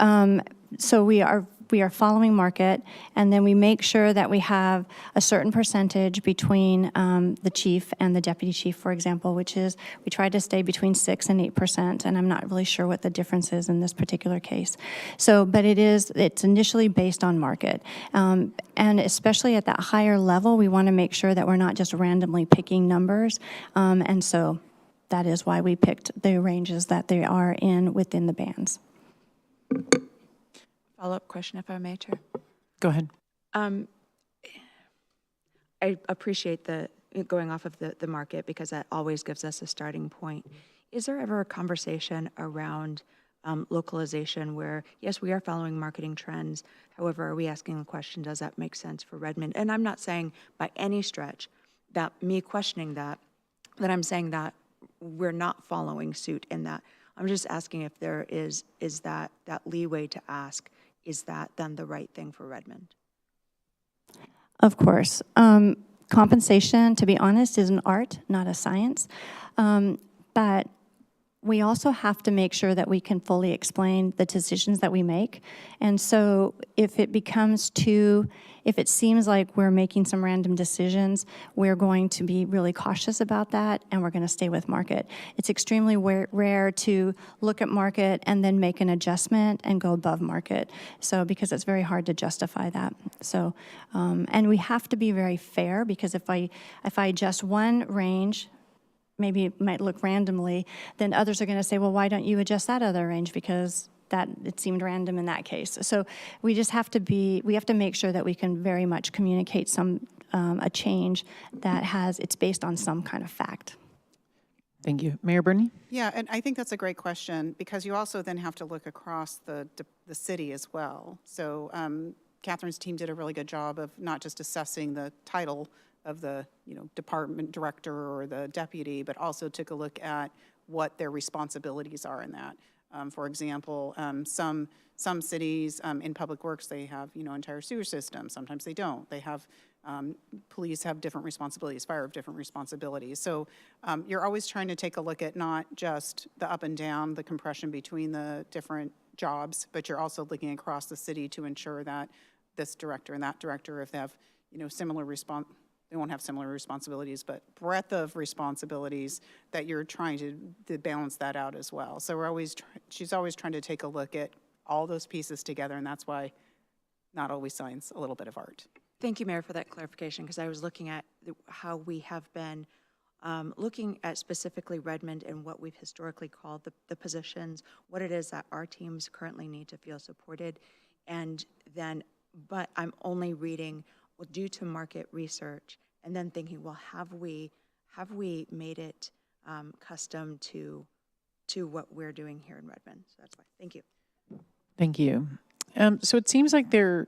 so we are following market, and then we make sure that we have a certain percentage between the chief and the deputy chief, for example, which is we try to stay between 6% and 8%, and I'm not really sure what the difference is in this particular case. So, but it's initially based on market, and especially at that higher level, we want to make sure that we're not just randomly picking numbers, and so that is why we picked the ranges that they are in within the bands. Follow-up question, if I may, Chair. Go ahead. I appreciate the going off of the market, because that always gives us a starting point. Is there ever a conversation around localization where, yes, we are following marketing trends, however, are we asking the question, does that make sense for Redmond? And I'm not saying by any stretch that me questioning that I'm saying that we're not following suit in that. I'm just asking if there is that leeway to ask, is that then the right thing for Redmond? Of course. Compensation, to be honest, is an art, not a science. But we also have to make sure that we can fully explain the decisions that we make. And so if it seems like we're making some random decisions, we're going to be really cautious about that, and we're going to stay with market. It's extremely rare to look at market and then make an adjustment and go above market. So, because it's very hard to justify that. So, and we have to be very fair, because if I adjust one range, maybe it might look randomly, then others are going to say, well, why don't you adjust that other range? Because that it seemed random in that case. So we just have to we have to make sure that we can very much communicate a change that it's based on some kind of fact. Thank you. Mayor Bernie? Yeah, and I think that's a great question, because you also then have to look across the city as well. So Catherine's team did a really good job of not just assessing the title of the department director or the deputy, but also took a look at what their responsibilities are in that. For example, some cities in public works, they have entire sewer systems. Sometimes they don't. They have police have different responsibilities, fire have different responsibilities. So you're always trying to take a look at not just the up and down, the compression between the different jobs, but you're also looking across the city to ensure that this director and that director, if they have similar they won't have similar responsibilities, but breadth of responsibilities, that you're trying to balance that out as well. So she's always trying to take a look at all those pieces together, and that's why not always science, a little bit of art. Thank you, Mayor, for that clarification, because I was looking at how we have been looking at specifically Redmond and what we've historically called the positions, what it is that our teams currently need to feel supported, and then, but I'm only reading, well, due to market research, and then thinking, well, have we made it custom to what we're doing here in Redmond? So that's why. Thank you. Thank you. So it seems like there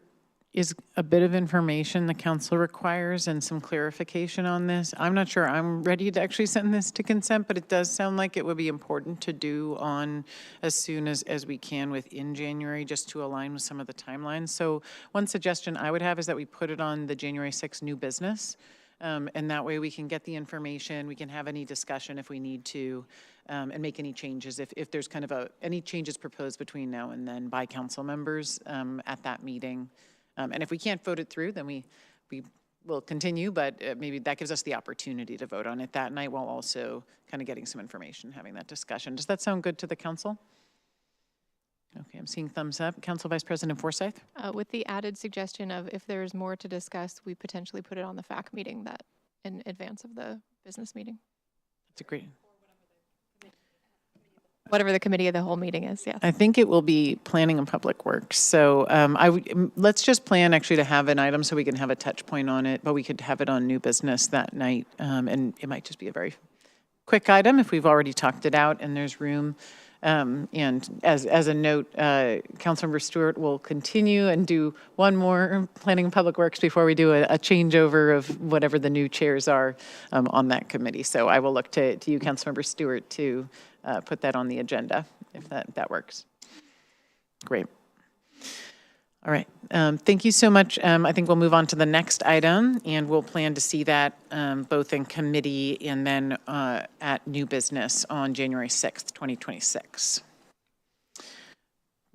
is a bit of information the council requires and some clarification on this. I'm not sure I'm ready to actually send this to consent, but it does sound like it would be important to do on as soon as we can within January, just to align with some of the timelines. So one suggestion I would have is that we put it on the January 6th new business. And that way we can get the information, we can have any discussion if we need to, and make any changes if there's kind of any changes proposed between now and then by council members at that meeting. And if we can't vote it through, then we will continue, but maybe that gives us the opportunity to vote on it that night while also kind of getting some information, having that discussion. Does that sound good to the council? Okay, I'm seeing thumbs up. Council Vice President Forsyth? With the added suggestion of if there's more to discuss, we potentially put it on the FAC meeting that in advance of the business meeting. That's a great. Whatever the committee of the whole meeting is, yes. I think it will be Planning and Public Works. So let's just plan actually to have an item so we can have a touch point on it, but we could have it on new business that night. And it might just be a very quick item if we've already talked it out and there's room. And as a note, Councilmember Stewart will continue and do one more Planning and Public Works before we do a changeover of whatever the new chairs are on that committee. So I will look to you, Councilmember Stewart, to put that on the agenda if that works. Great. All right. Thank you so much. I think we'll move on to the next item, and we'll plan to see that both in committee and then at new business on January 6th, 2026.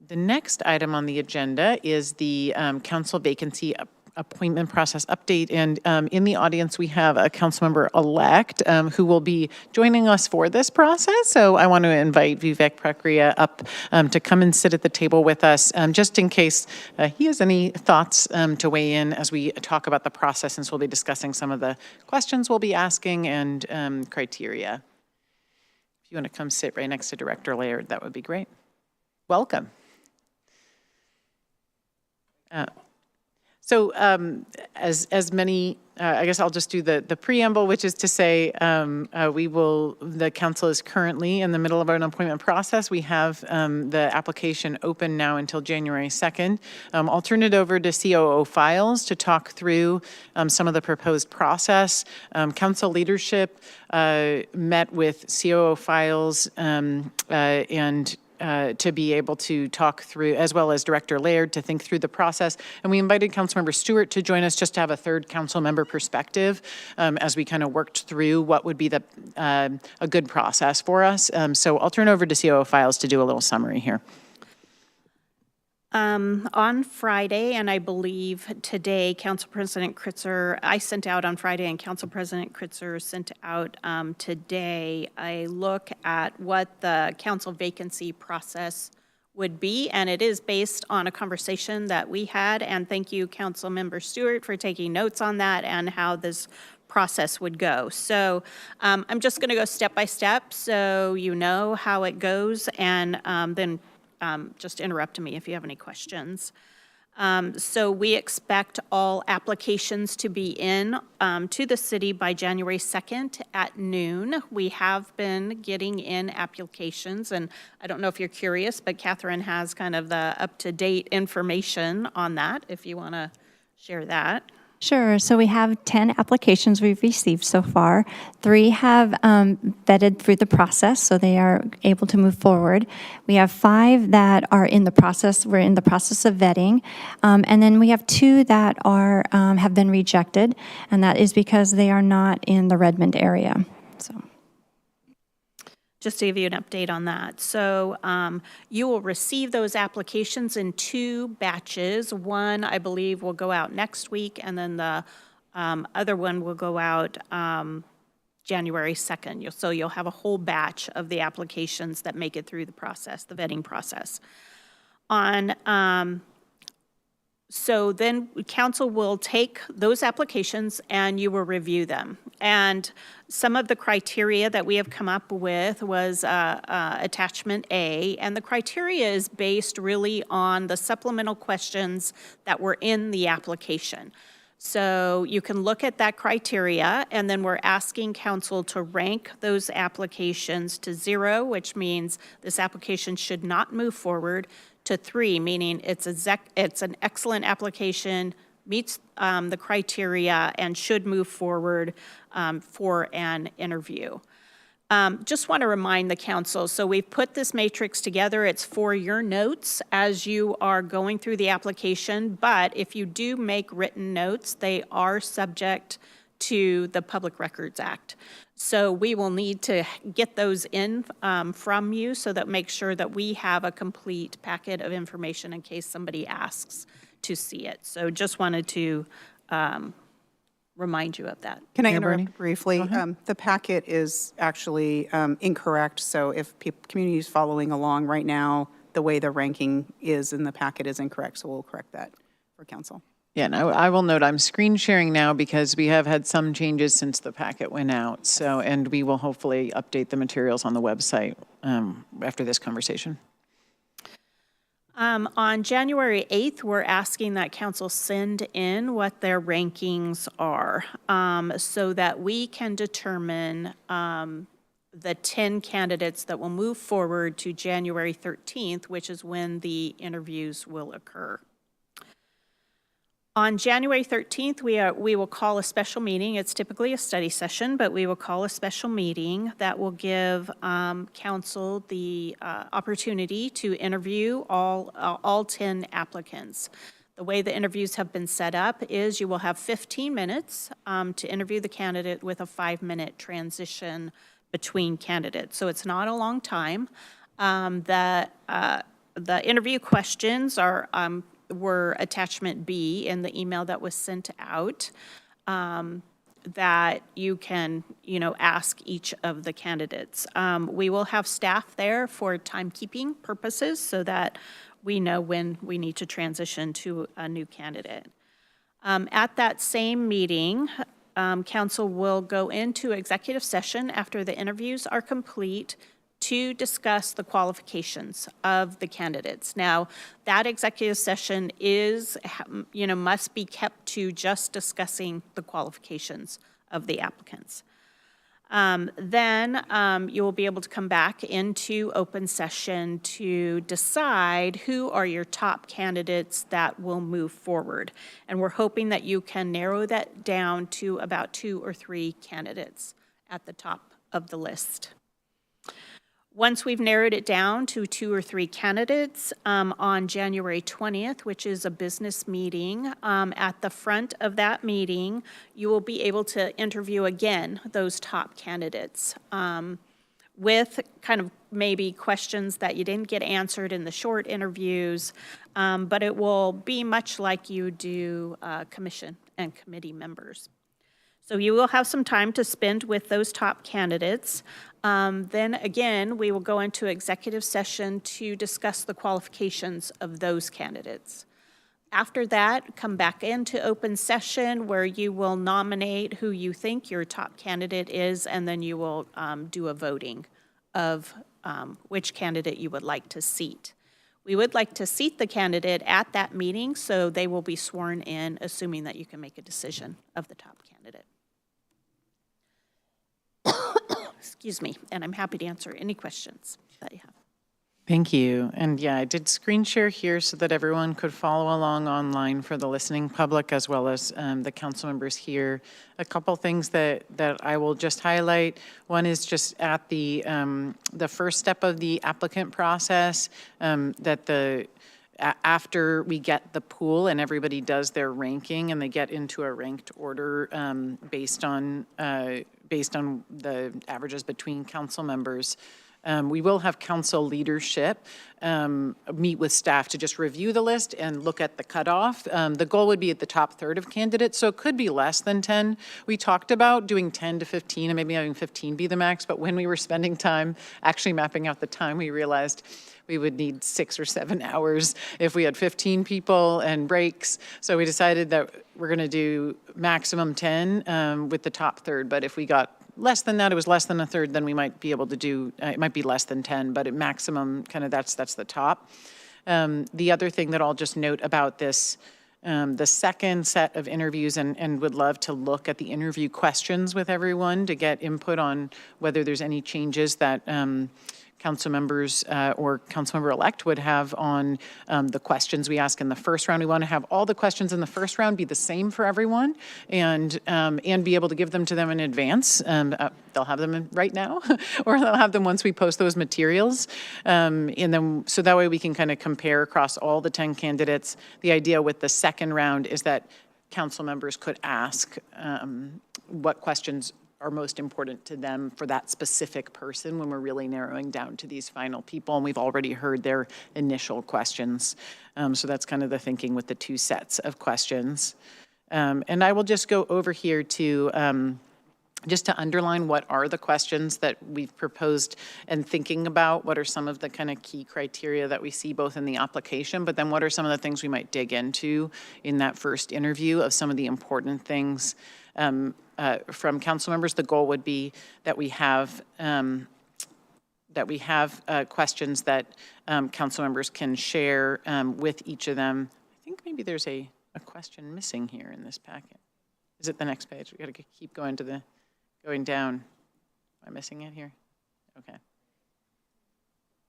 The next item on the agenda is the council vacancy appointment process update. And in the audience, we have a council member-elect who will be joining us for this process. So I want to invite Vivek Prakriya up to come and sit at the table with us, just in case he has any thoughts to weigh in as we talk about the process, since we'll be discussing some of the questions we'll be asking and criteria. If you want to come sit right next to Director Laird, that would be great. Welcome. So as many, I guess I'll just do the preamble, which is to say the council is currently in the middle of an appointment process. We have the application open now until January 2nd. I'll turn it over to COO Files to talk through some of the proposed process. Council leadership met with COO Files and to be able to talk through, as well as Director Laird, to think through the process. And we invited Councilmember Stewart to join us just to have a third council member perspective as we kind of worked through what would be a good process for us. So I'll turn over to COO Files to do a little summary here. On Friday, and I believe today, Council President Kritzer, I sent out on Friday, and Council President Kritzer sent out today a look at what the council vacancy process would be, and it is based on a conversation that we had, and thank you, Council Member Stewart, for taking notes on that and how this process would go. So I'm just going to go step by step so you know how it goes, and then just interrupt me if you have any questions. So we expect all applications to be in to the city by January 2nd at noon. We have been getting in applications, and I don't know if you're curious, but Catherine has kind of the up-to-date information on that, if you want to share that. Sure. So we have 10 applications we've received so far. 3 have vetted through the process, so they are able to move forward. We have 5 that are in the process. We're in the process of vetting. And then we have 2 that are have been rejected, and that is because they are not in the Redmond area. So. Just to give you an update on that. So you will receive those applications in 2 batches. One, I believe, will go out next week, and then the other one will go out January 2nd. So you'll have a whole batch of the applications that make it through the process, the vetting process. So then council will take those applications and you will review them. And some of the criteria that we have come up with was attachment A, and the criteria is based really on the supplemental questions that were in the application. So you can look at that criteria, and then we're asking council to rank those applications to 0, which means this application should not move forward, to 3, meaning it's an excellent application, meets the criteria, and should move forward for an interview. Just want to remind the council, so we've put this matrix together. It's for your notes as you are going through the application, but if you do make written notes, they are subject to the Public Records Act. So we will need to get those in from you so that make sure that we have a complete packet of information in case somebody asks to see it. So just wanted to remind you of that. Can I Mayor Bernie? interrupt briefly? The packet is actually incorrect, so if community is following along right now, the way the ranking is in the packet is incorrect, so we'll correct that for council. Yeah, and I will note, I'm screen sharing now because we have had some changes since the packet went out. So, and we will hopefully update the materials on the website after this conversation. On January 8th, we're asking that council send in what their rankings are so that we can determine the 10 candidates that will move forward to January 13th, which is when the interviews will occur. On January 13th, we will call a special meeting. It's typically a study session, but we will call a special meeting that will give council the opportunity to interview all 10 applicants. The way the interviews have been set up is you will have 15 minutes to interview the candidate with a 5-minute transition between candidates. So it's not a long time. The interview questions were attachment B in the email that was sent out that you can, ask each of the candidates. We will have staff there for timekeeping purposes so that we know when we need to transition to a new candidate. At that same meeting, council will go into executive session after the interviews are complete to discuss the qualifications of the candidates. Now, that executive session must be kept to just discussing the qualifications of the applicants. Then you will be able to come back into open session to decide who are your top candidates that will move forward. And we're hoping that you can narrow that down to about 2 or 3 candidates at the top of the list. Once we've narrowed it down to 2 or 3 candidates, on January 20th, which is a business meeting, at the front of that meeting, you will be able to interview again those top candidates with kind of maybe questions that you didn't get answered in the short interviews, but it will be much like you do commission and committee members. So you will have some time to spend with those top candidates. Then again, we will go into executive session to discuss the qualifications of those candidates. After that, come back into open session where you will nominate who you think your top candidate is, and then you will do a voting of which candidate you would like to seat. We would like to seat the candidate at that meeting, so they will be sworn in, assuming that you can make a decision of the top candidate. Excuse me, and I'm happy to answer any questions that you have. Thank you. And yeah, I did screen share here so that everyone could follow along online for the listening public as well as the council members here. A couple things that I will just highlight. One is just at the first step of the applicant process, after we get the pool and everybody does their ranking and they get into a ranked order based on the averages between council members. We will have council leadership meet with staff to just review the list and look at the cutoff. The goal would be at the top third of candidates, so it could be less than 10. We talked about doing 10 to 15 and maybe having 15 be the max, but when we were spending time actually mapping out the time, we realized we would need 6 or 7 hours if we had 15 people and breaks. So we decided that we're going to do maximum 10 with the top third, but if we got less than that, it was less than a third, then we might be able to do, it might be less than 10, but at maximum, kind of that's the top. The other thing that I'll just note about this, the second set of interviews, and would love to look at the interview questions with everyone to get input on whether there's any changes that council members or council member-elect would have on the questions we ask in the first round. We want to have all the questions in the first round be the same for everyone and be able to give them to them in advance. They'll have them right now or they'll have them once we post those materials. And then, so that way we can kind of compare across all the 10 candidates. The idea with the second round is that council members could ask what questions are most important to them for that specific person when we're really narrowing down to these final people. And we've already heard their initial questions. So that's kind of the thinking with the two sets of questions. And I will just go over here to just to underline what are the questions that we've proposed and thinking about what are some of the kind of key criteria that we see both in the application, but then what are some of the things we might dig into in that first interview of some of the important things from council members. The goal would be that we have questions that council members can share with each of them. I think maybe there's a question missing here in this packet. Is it the next page? We got to keep going to going down. Am I missing it here? Okay.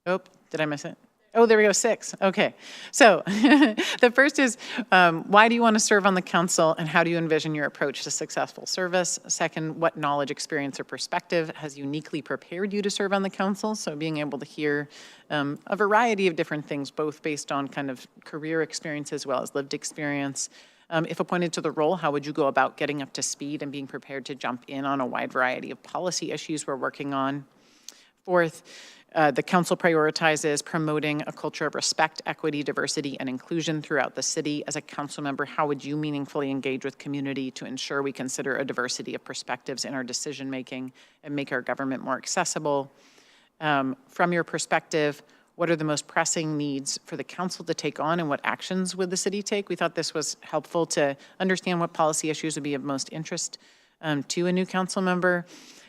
Oh, did I miss it? Oh, there we go, 6. Okay. So the first is, why do you want to serve on the council and how do you envision your approach to successful service? Second, what knowledge, experience, or perspective has uniquely prepared you to serve on the council? So being able to hear a variety of different things, both based on kind of career experience as well as lived experience. If appointed to the role, how would you go about getting up to speed and being prepared to jump in on a wide variety of policy issues we're working on? Fourth, the council prioritizes promoting a culture of respect, equity, diversity, and inclusion throughout the city. As a council member, how would you meaningfully engage with community to ensure we consider a diversity of perspectives in our decision-making and make our government more accessible? From your perspective, what are the most pressing needs for the council to take on and what actions would the city take? We thought this was helpful to understand what policy issues would be of most interest to a new council member.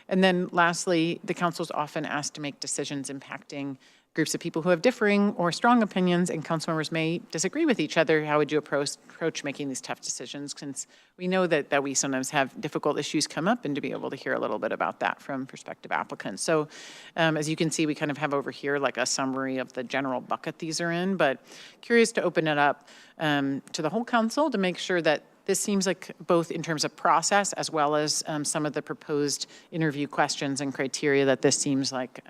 And then lastly, the council is often asked to make decisions impacting groups of people who have differing or strong opinions, and council members may disagree with each other. How would you approach making these tough decisions? Since we know that we sometimes have difficult issues come up, and to be able to hear a little bit about that from prospective applicants. So as you can see, we kind of have over here like a summary of the general bucket these are in, but curious to open it up to the whole council to make sure that this seems like both in terms of process as well as some of the proposed interview questions and criteria that this seems like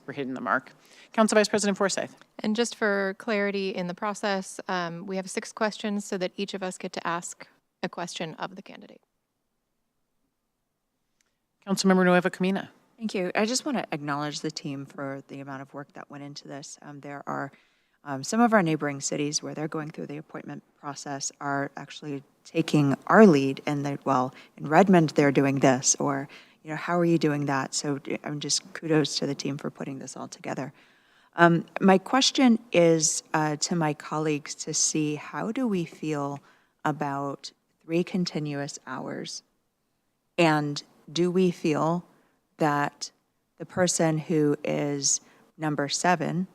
we're hitting the mark. Council Vice President Forsyth. And just for clarity in the process, we have 6 questions so that each of us get to ask a question of the candidate. Councilmember Nueva Camina. Thank you. I just want to acknowledge the team for the amount of work that went into this. There are some of our neighboring cities where they're going through the appointment process are actually taking our lead, and that, well, in Redmond they're doing this, or how are you doing that? So I'm just kudos to the team for putting this all together. My question is to my colleagues to see how do we feel about 3 continuous hours, and do we feel that the person who is number 7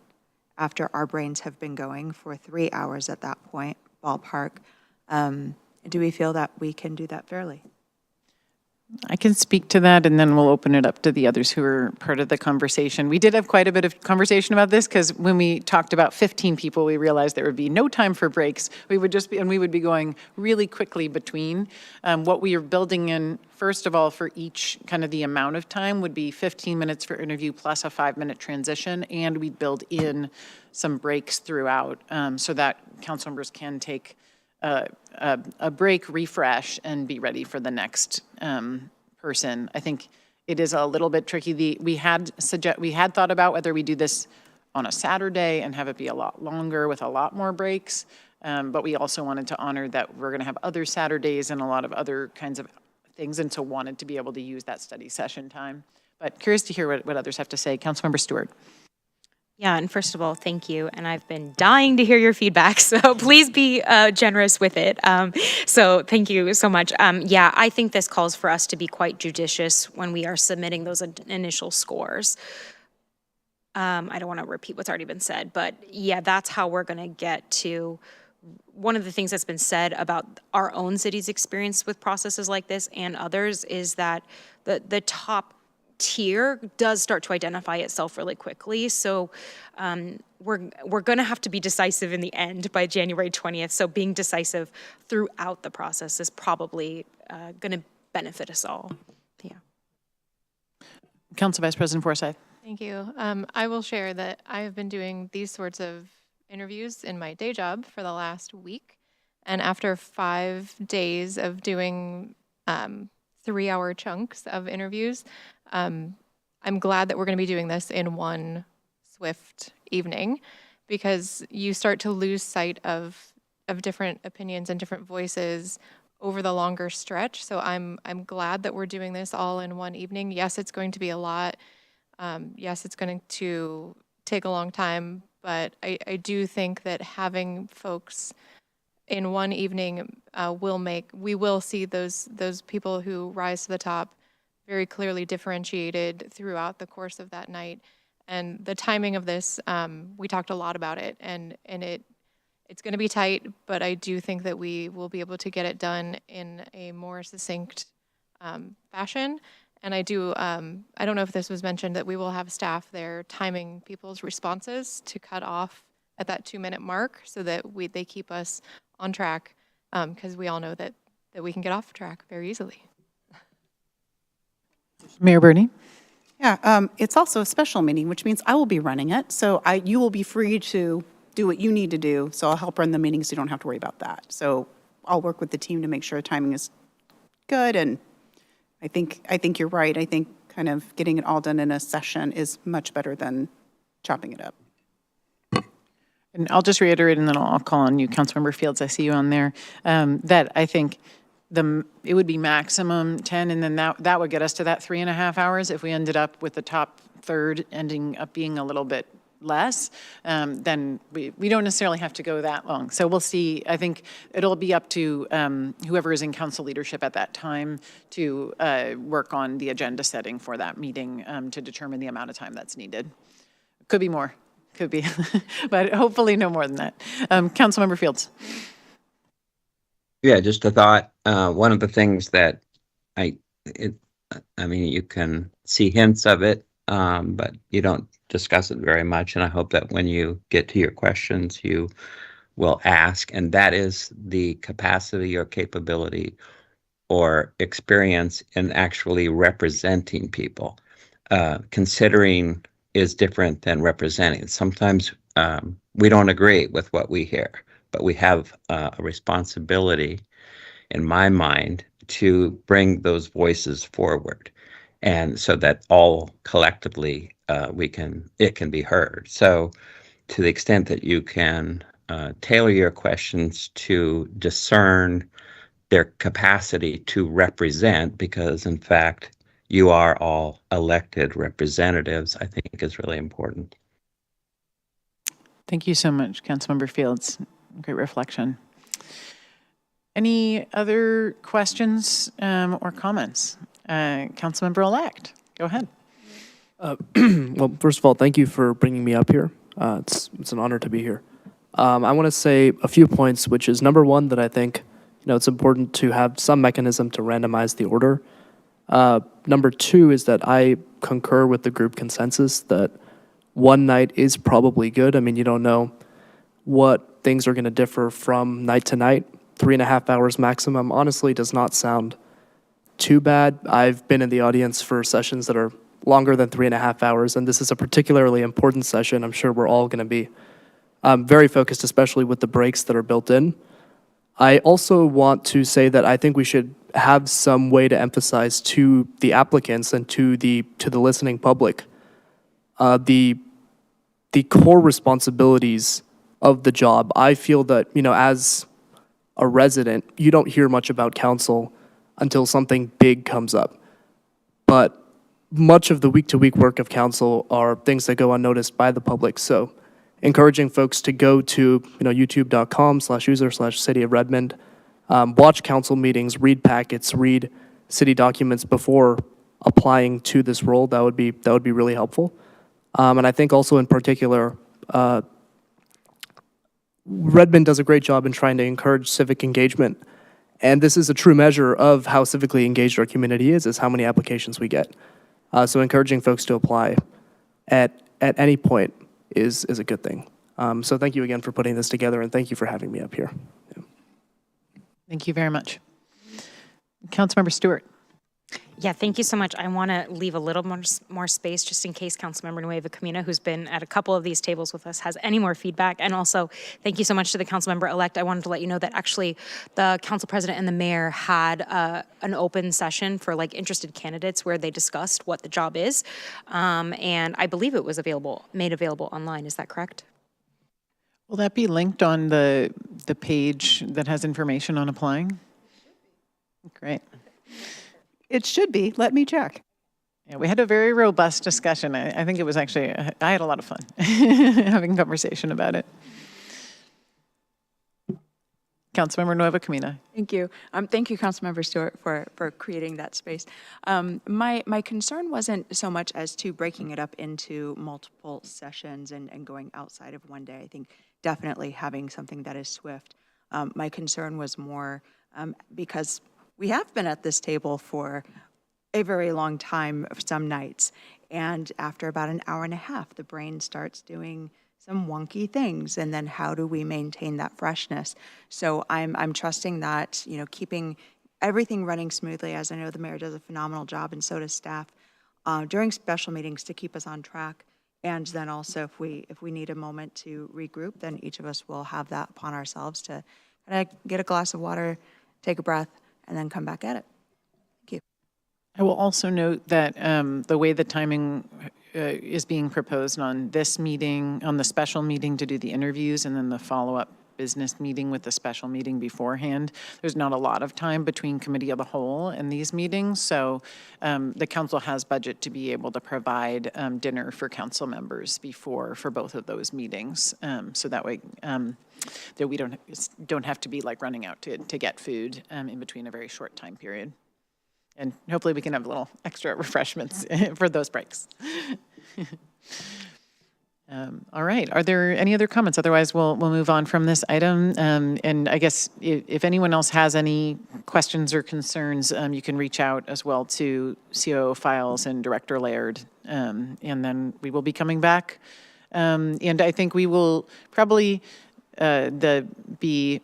after our brains have been going for 3 hours at that point, ballpark. Do we feel that we can do that fairly? I can speak to that, and then we'll open it up to the others who are part of the conversation. We did have quite a bit of conversation about this, because when we talked about 15 people, we realized there would be no time for breaks. We would just be, and we would be going really quickly between. What we are building in, first of all, for each kind of the amount of time would be 15 minutes for interview plus a 5-minute transition, and we build in some breaks throughout, so that council members can take a break, refresh, and be ready for the next person. I think it is a little bit tricky. We had thought about whether we do this on a Saturday and have it be a lot longer with a lot more breaks, but we also wanted to honor that we're going to have other Saturdays and a lot of other kinds of things, and so wanted to be able to use that study session time. But curious to hear what others have to say. Councilmember Stewart. Yeah, and first of all, thank you. And I've been dying to hear your feedback, so please be generous with it. So thank you so much. Yeah, I think this calls for us to be quite judicious when we are submitting those initial scores. I don't want to repeat what's already been said, but yeah, that's how we're going to get to one of the things that's been said about our own city's experience with processes like this and others is that the top tier does start to identify itself really quickly. So we're going to have to be decisive in the end by January 20th. So being decisive throughout the process is probably going to benefit us all. Yeah. Council Vice President Forsyth. Thank you. I will share that I have been doing these sorts of interviews in my day job for the last week. And after 5 days of doing 3-hour chunks of interviews, I'm glad that we're going to be doing this in one swift evening, because you start to lose sight of different opinions and different voices over the longer stretch. So I'm glad that we're doing this all in one evening. Yes, it's going to be a lot. Yes, it's going to take a long time, but I do think that having folks in one evening we will see those people who rise to the top very clearly differentiated throughout the course of that night. And the timing of this, we talked a lot about it, and it's going to be tight, but I do think that we will be able to get it done in a more succinct fashion. And I don't know if this was mentioned, that we will have staff there timing people's responses to cut off at that 2-minute mark, so that they keep us on track, because we all know that we can get off track very easily. Mayor Bernie. Yeah, it's also a special meeting, which means I will be running it. So you will be free to do what you need to do. So I'll help run the meeting so you don't have to worry about that. So I'll work with the team to make sure the timing is good. And I think you're right. I think kind of getting it all done in a session is much better than chopping it up. And I'll just reiterate, and then I'll call on you, Councilmember Fields. I see you on there. That I think it would be maximum 10, and then that would get us to that 3.5 hours. If we ended up with the top third ending up being a little bit less, then we don't necessarily have to go that long. So we'll see. I think it'll be up to whoever is in council leadership at that time to work on the agenda setting for that meeting to determine the amount of time that's needed. Could be more. Could be, but hopefully no more than that. Councilmember Fields. Yeah, just a thought. One of the things that I mean, you can see hints of it, but you don't discuss it very much. And I hope that when you get to your questions, you will ask, and that is the capacity or capability or experience in actually representing people. Considering is different than representing. Sometimes we don't agree with what we hear, but we have a responsibility, in my mind, to bring those voices forward, and so that all collectively it can be heard. So to the extent that you can tailor your questions to discern their capacity to represent, because in fact you are all elected representatives, I think is really important. Thank you so much, Councilmember Fields. Great reflection. Any other questions or comments? Councilmember-elect, go ahead. Well, first of all, thank you for bringing me up here. It's an honor to be here. I want to say a few points, which is number one, that I think it's important to have some mechanism to randomize the order. Number two is that I concur with the group consensus that one night is probably good. I mean, you don't know what things are going to differ from night to night. 3.5 hours maximum honestly does not sound too bad. I've been in the audience for sessions that are longer than 3.5 hours, and this is a particularly important session. I'm sure we're all going to be very focused, especially with the breaks that are built in. I also want to say that I think we should have some way to emphasize to the applicants and to the listening public the core responsibilities of the job. I feel that, as a resident, you don't hear much about council until something big comes up. But much of the week-to-week work of council are things that go unnoticed by the public. So encouraging folks to go to youtube.com/user/City of Redmond, watch council meetings, read packets, read city documents before applying to this role. That would be really helpful. And I think also in particular, Redmond does a great job in trying to encourage civic engagement. And this is a true measure of how civically engaged our community is how many applications we get. So encouraging folks to apply at any point is a good thing. So thank you again for putting this together, and thank you for having me up here. Yeah. Thank you very much. Councilmember Stewart. Yeah, thank you so much. I want to leave a little more space just in case Councilmember Nueva Camina, who's been at a couple of these tables with us, has any more feedback. And also, thank you so much to the Councilmember-elect. I wanted to let you know that actually the Council President and the Mayor had an open session for interested candidates where they discussed what the job is. And I believe it was made available online. Is that correct? Will that be linked on the page that has information on applying? Great. It should be. Let me check. Yeah, we had a very robust discussion. I think it was actually, I had a lot of fun having a conversation about it. Councilmember Nueva Camina. Thank you. Thank you, Councilmember Stewart, for creating that space. My concern wasn't so much as to breaking it up into multiple sessions and going outside of one day. I think definitely having something that is swift. My concern was more because we have been at this table for a very long time, some nights, and after about an hour and a half, the brain starts doing some wonky things, and then how do we maintain that freshness? So I'm trusting that, keeping everything running smoothly, as I know the mayor does a phenomenal job, and so does staff, during special meetings to keep us on track. And then also, if we need a moment to regroup, then each of us will have that upon ourselves to kind of get a glass of water, take a breath, and then come back at it. Thank you. I will also note that the way the timing is being proposed on this meeting, on the special meeting to do the interviews, and then the follow-up business meeting with the special meeting beforehand, there's not a lot of time between committee of the whole and these meetings. So the council has budget to be able to provide dinner for council members for both of those meetings. So that way that we don't have to be running out to get food in between a very short time period. And hopefully we can have a little extra refreshments for those breaks. All right, are there any other comments? Otherwise, we'll move on from this item. And I guess if anyone else has any questions or concerns, you can reach out as well to COO Files and Director Laird. And then we will be coming back. And I think we will probably be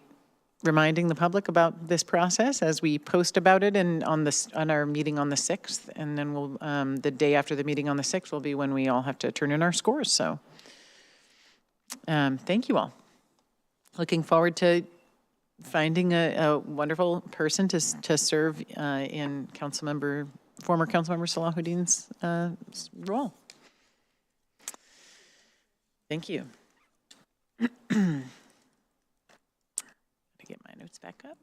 reminding the public about this process as we post about it and on our meeting on the 6th. And then we'll the day after the meeting on the 6th will be when we all have to turn in our scores. So thank you all. Looking forward to finding a wonderful person to serve in former Councilmember Salahuddin's role. Thank you. Get my notes back up.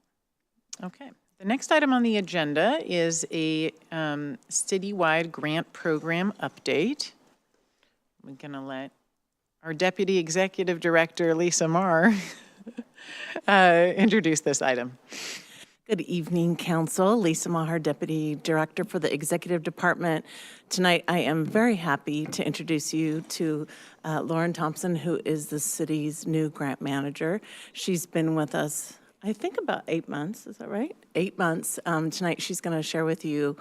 Okay. The next item on the agenda is a citywide grant program update. We're going to let our Deputy Executive Director, Lisa Marr, introduce this item. Good evening, Council. Lisa Maher, Deputy Director for the Executive Department. Tonight, I am very happy to introduce you to Lauren Thompson, who is the city's new grant manager. She's been with us, I think, about 8 months. Is that right? 8 months. Tonight, she's going to share with you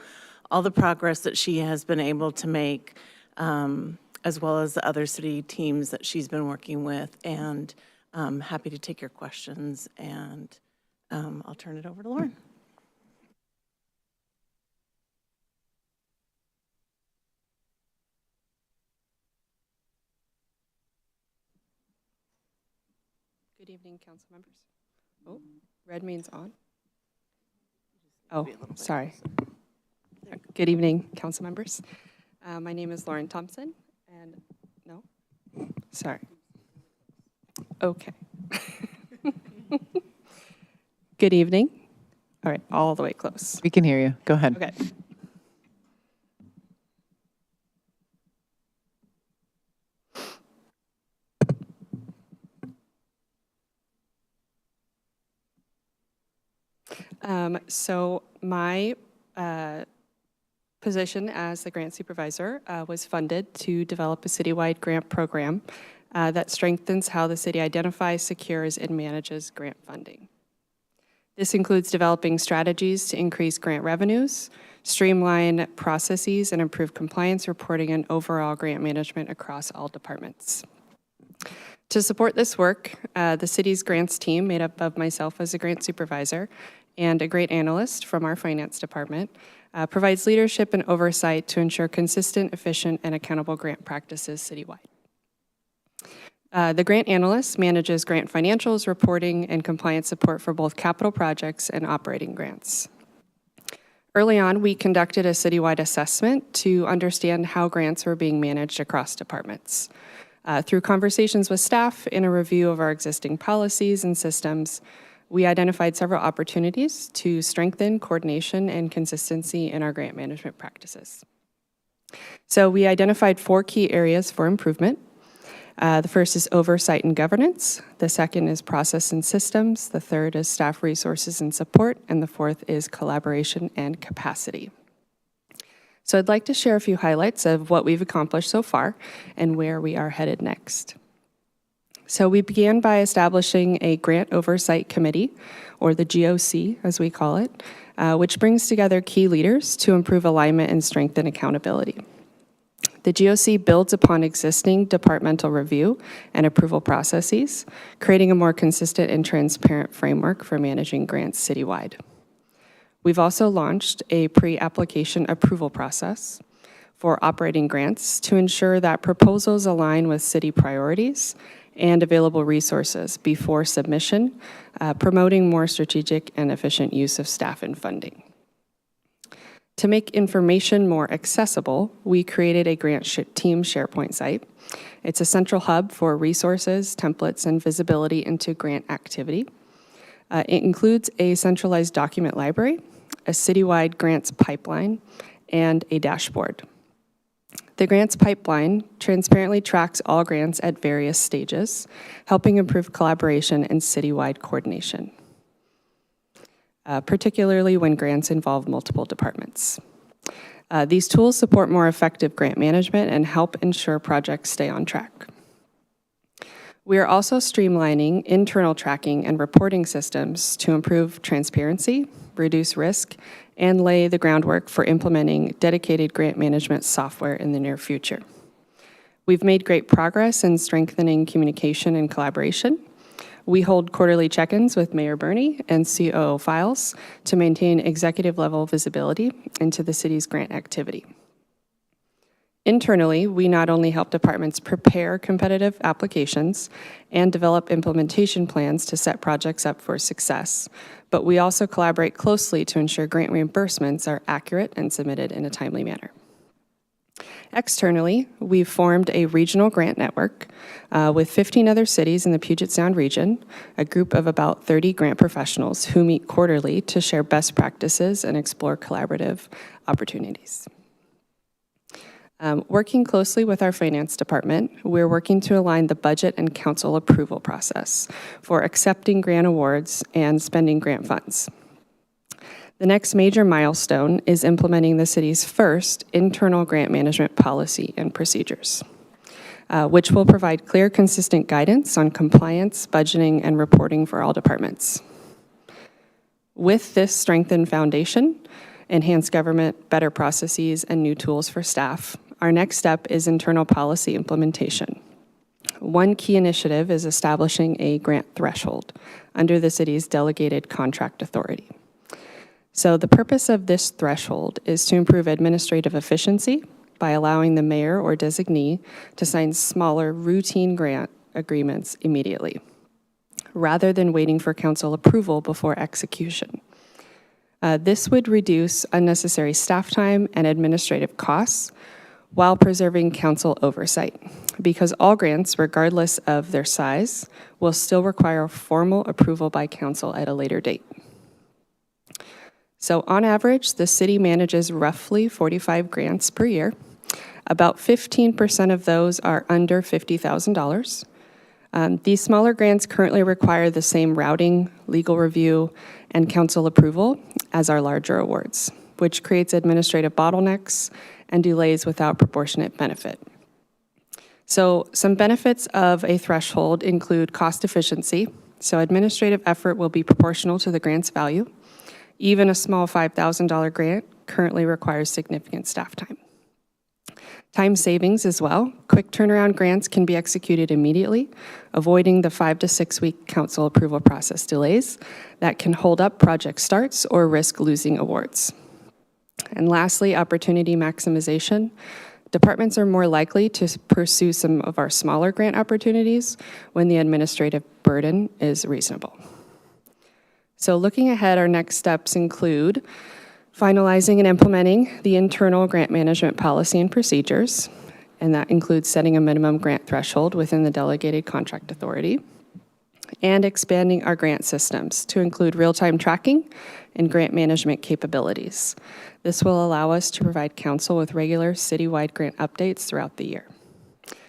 all the progress that she has been able to make, as well as the other city teams that she's been working with. And I'm happy to take your questions, and I'll turn it over to Lauren. Good evening, council members. Oh, red means on. Oh, sorry. Good evening, council members. My name is Lauren Thompson, and no, sorry. Okay. Good evening. All right, all the way close. We can hear you. Go ahead. Okay. So my position as the grant supervisor was funded to develop a citywide grant program that strengthens how the city identifies, secures, and manages grant funding. This includes developing strategies to increase grant revenues, streamline processes, and improve compliance reporting and overall grant management across all departments. To support this work, the city's grants team, made up of myself as a grant supervisor and a grant analyst from our finance department, provides leadership and oversight to ensure consistent, efficient, and accountable grant practices citywide. The grant analyst manages grant financials, reporting, and compliance support for both capital projects and operating grants. Early on, we conducted a citywide assessment to understand how grants were being managed across departments. Through conversations with staff and a review of our existing policies and systems, we identified several opportunities to strengthen coordination and consistency in our grant management practices. So we identified 4 key areas for improvement. The first is oversight and governance. The second is process and systems. The third is staff resources and support. And the fourth is collaboration and capacity. So I'd like to share a few highlights of what we've accomplished so far and where we are headed next. So we began by establishing a Grant Oversight Committee, or the GOC as we call it, which brings together key leaders to improve alignment and strengthen accountability. The GOC builds upon existing departmental review and approval processes, creating a more consistent and transparent framework for managing grants citywide. We've also launched a pre-application approval process for operating grants to ensure that proposals align with city priorities and available resources before submission, promoting more strategic and efficient use of staff and funding. To make information more accessible, we created a grant team SharePoint site. It's a central hub for resources, templates, and visibility into grant activity. It includes a centralized document library, a citywide grants pipeline, and a dashboard. The grants pipeline transparently tracks all grants at various stages, helping improve collaboration and citywide coordination, particularly when grants involve multiple departments. These tools support more effective grant management and help ensure projects stay on track. We are also streamlining internal tracking and reporting systems to improve transparency, reduce risk, and lay the groundwork for implementing dedicated grant management software in the near future. We've made great progress in strengthening communication and collaboration. We hold quarterly check-ins with Mayor Bernie and COO Files to maintain executive-level visibility into the city's grant activity. Internally, we not only help departments prepare competitive applications and develop implementation plans to set projects up for success, but we also collaborate closely to ensure grant reimbursements are accurate and submitted in a timely manner. Externally, we've formed a regional grant network with 15 other cities in the Puget Sound region, a group of about 30 grant professionals who meet quarterly to share best practices and explore collaborative opportunities. Working closely with our finance department, we're working to align the budget and council approval process for accepting grant awards and spending grant funds. The next major milestone is implementing the city's first internal grant management policy and procedures, which will provide clear, consistent guidance on compliance, budgeting, and reporting for all departments. With this strengthened foundation, enhanced government, better processes, and new tools for staff, our next step is internal policy implementation. One key initiative is establishing a grant threshold under the city's delegated contract authority. So the purpose of this threshold is to improve administrative efficiency by allowing the mayor or designee to sign smaller routine grant agreements immediately, rather than waiting for council approval before execution. This would reduce unnecessary staff time and administrative costs while preserving council oversight, because all grants, regardless of their size, will still require formal approval by council at a later date. So on average, the city manages roughly 45 grants per year. About 15% of those are under $50,000. These smaller grants currently require the same routing, legal review, and council approval as our larger awards, which creates administrative bottlenecks and delays without proportionate benefit. So some benefits of a threshold include cost efficiency. So administrative effort will be proportional to the grant's value. Even a small $5,000 grant currently requires significant staff time. Time savings as well. Quick turnaround grants can be executed immediately, avoiding the 5 to 6 week council approval process delays that can hold up project starts or risk losing awards. And lastly, opportunity maximization. Departments are more likely to pursue some of our smaller grant opportunities when the administrative burden is reasonable. So looking ahead, our next steps include finalizing and implementing the internal grant management policy and procedures, and that includes setting a minimum grant threshold within the delegated contract authority, and expanding our grant systems to include real-time tracking and grant management capabilities. This will allow us to provide council with regular citywide grant updates throughout the year.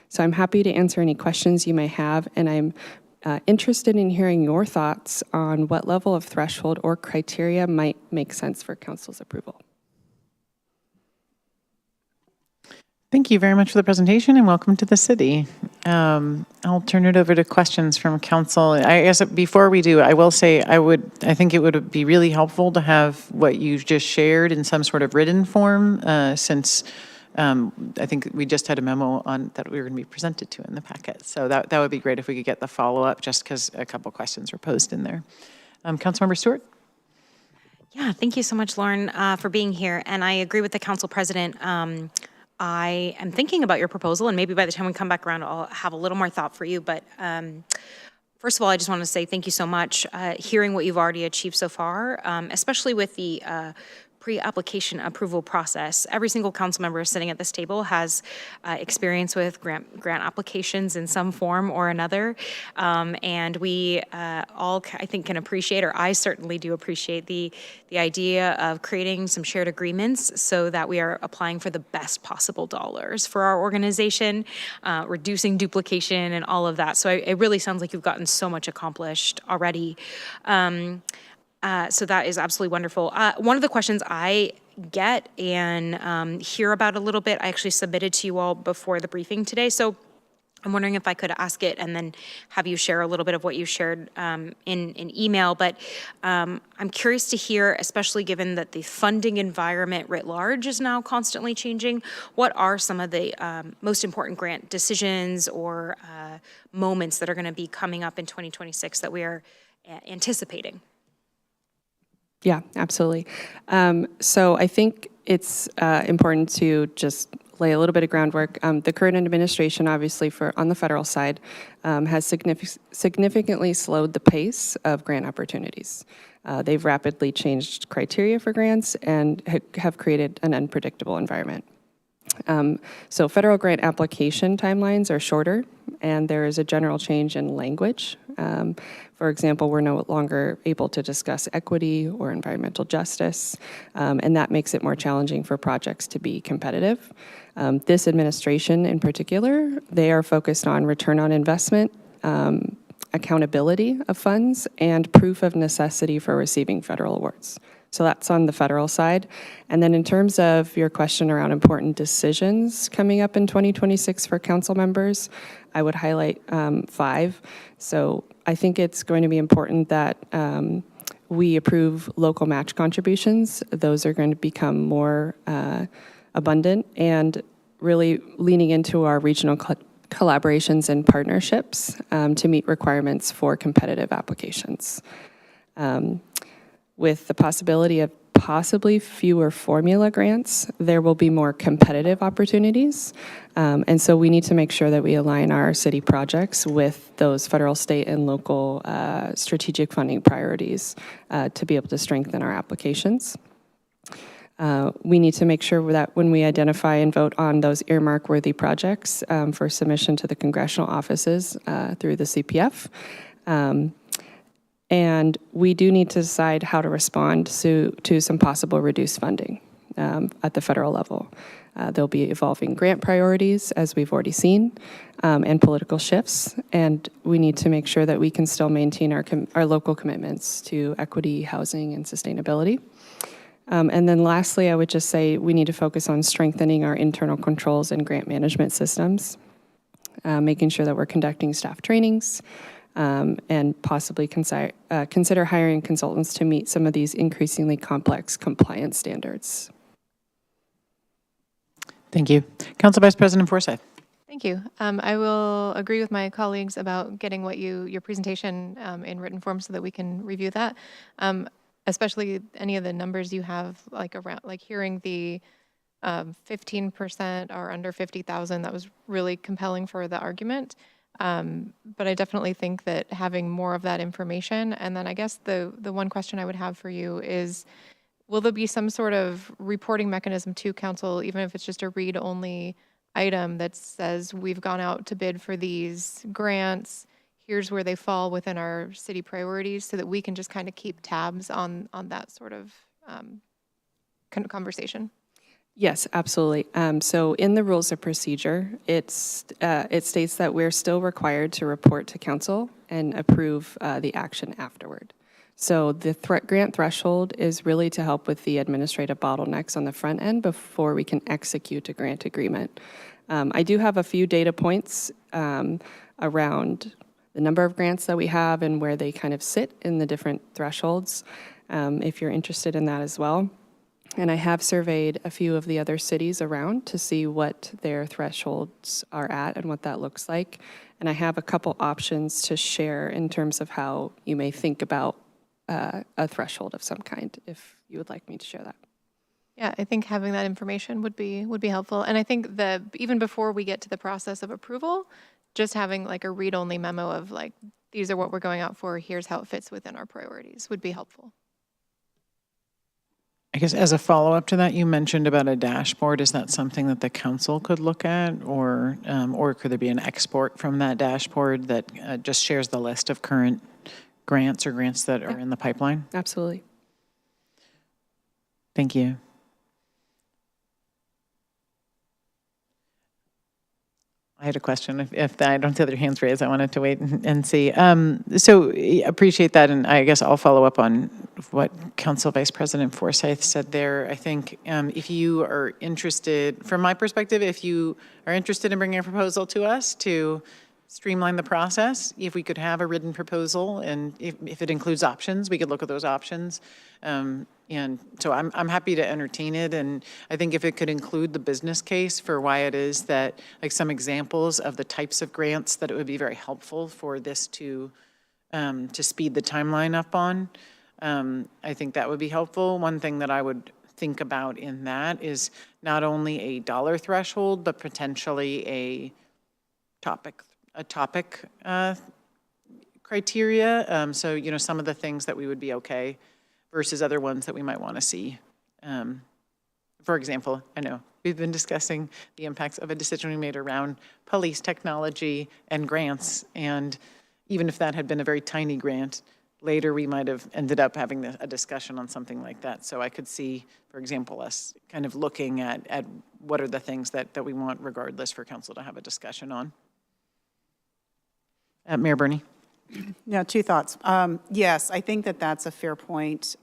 So I'm happy to answer any questions you may have, and I'm interested in hearing your thoughts on what level of threshold or criteria might make sense for council's approval. Thank you very much for the presentation and welcome to the city. I'll turn it over to questions from council. I guess before we do, I will say I think it would be really helpful to have what you just shared in some sort of written form, since I think we just had a memo on that we were going to be presented to in the packet. So that would be great if we could get the follow-up, just because a couple questions were posed in there. Councilmember Stewart? Yeah, thank you so much, Lauren, for being here. And I agree with the council president. I am thinking about your proposal, and maybe by the time we come back around, I'll have a little more thought for you. But first of all, I just want to say thank you so much. Hearing what you've already achieved so far, especially with the pre-application approval process. Every single council member sitting at this table has experience with grant applications in some form or another. And we all, I think, can appreciate, or I certainly do appreciate the idea of creating some shared agreements so that we are applying for the best possible dollars for our organization, reducing duplication and all of that. So it really sounds like you've gotten so much accomplished already. So that is absolutely wonderful. One of the questions I get and hear about a little bit, I actually submitted to you all before the briefing today. So I'm wondering if I could ask it and then have you share a little bit of what you shared in email. But I'm curious to hear, especially given that the funding environment writ large is now constantly changing, what are some of the most important grant decisions or moments that are going to be coming up in 2026 that we are anticipating? Yeah, absolutely. So I think it's important to just lay a little bit of groundwork. The current administration, obviously, on the federal side, has significantly slowed the pace of grant opportunities. They've rapidly changed criteria for grants and have created an unpredictable environment. So federal grant application timelines are shorter, and there is a general change in language. For example, we're no longer able to discuss equity or environmental justice, and that makes it more challenging for projects to be competitive. This administration in particular, they are focused on return on investment, accountability of funds, and proof of necessity for receiving federal awards. So that's on the federal side. And then in terms of your question around important decisions coming up in 2026 for council members, I would highlight 5. So I think it's going to be important that we approve local match contributions. Those are going to become more abundant, and really leaning into our regional collaborations and partnerships to meet requirements for competitive applications. With the possibility of possibly fewer formula grants, there will be more competitive opportunities. And so we need to make sure that we align our city projects with those federal, state, and local strategic funding priorities to be able to strengthen our applications. We need to make sure that when we identify and vote on those earmark-worthy projects for submission to the congressional offices through the CPF, and we do need to decide how to respond to some possible reduced funding at the federal level. There'll be evolving grant priorities, as we've already seen, and political shifts, and we need to make sure that we can still maintain our local commitments to equity, housing, and sustainability. And then lastly, I would just say we need to focus on strengthening our internal controls and grant management systems, making sure that we're conducting staff trainings, and possibly consider hiring consultants to meet some of these increasingly complex compliance standards. Thank you. Council Vice President Forsyth. Thank you. I will agree with my colleagues about getting your presentation in written form so that we can review that. Especially any of the numbers you have, like hearing the 15% are under 50,000, that was really compelling for the argument. But I definitely think that having more of that information, and then I guess the one question I would have for you is, will there be some sort of reporting mechanism to council, even if it's just a read-only item that says we've gone out to bid for these grants, here's where they fall within our city priorities, so that we can just kind of keep tabs on that sort of conversation? Yes, absolutely. So in the rules of procedure, it states that we're still required to report to council and approve the action afterward. So the grant threshold is really to help with the administrative bottlenecks on the front end before we can execute a grant agreement. I do have a few data points around the number of grants that we have and where they kind of sit in the different thresholds, if you're interested in that as well. And I have surveyed a few of the other cities around to see what their thresholds are at and what that looks like. And I have a couple options to share in terms of how you may think about a threshold of some kind, if you would like me to share that. Yeah, I think having that information would be helpful. And I think that even before we get to the process of approval, just having like a read-only memo of like, these are what we're going out for, here's how it fits within our priorities would be helpful. I guess as a follow-up to that, you mentioned about a dashboard. Is that something that the council could look at, or could there be an export from that dashboard that just shares the list of current grants or grants that are in the pipeline? Absolutely. Thank you. I had a question. If I don't see other hands raised, I wanted to wait and see. So appreciate that, and I guess I'll follow up on what Council Vice President Forsyth said there. I think if you are interested, from my perspective, if you are interested in bringing a proposal to us to streamline the process, if we could have a written proposal, and if it includes options, we could look at those options. And so I'm happy to entertain it, and I think if it could include the business case for why it is that, like some examples of the types of grants that it would be very helpful for this to speed the timeline up on, I think that would be helpful. One thing that I would think about in that is not only a dollar threshold, but potentially a topic criteria. So, you know, some of the things that we would be okay versus other ones that we might want to see. For example, I know we've been discussing the impacts of a decision we made around police technology and grants, and even if that had been a very tiny grant, later we might have ended up having a discussion on something like that. So I could see, for example, us kind of looking at what are the things that we want regardless for council to have a discussion on. Mayor Bernie. Yeah, two thoughts. Yes, I think that that's a fair point.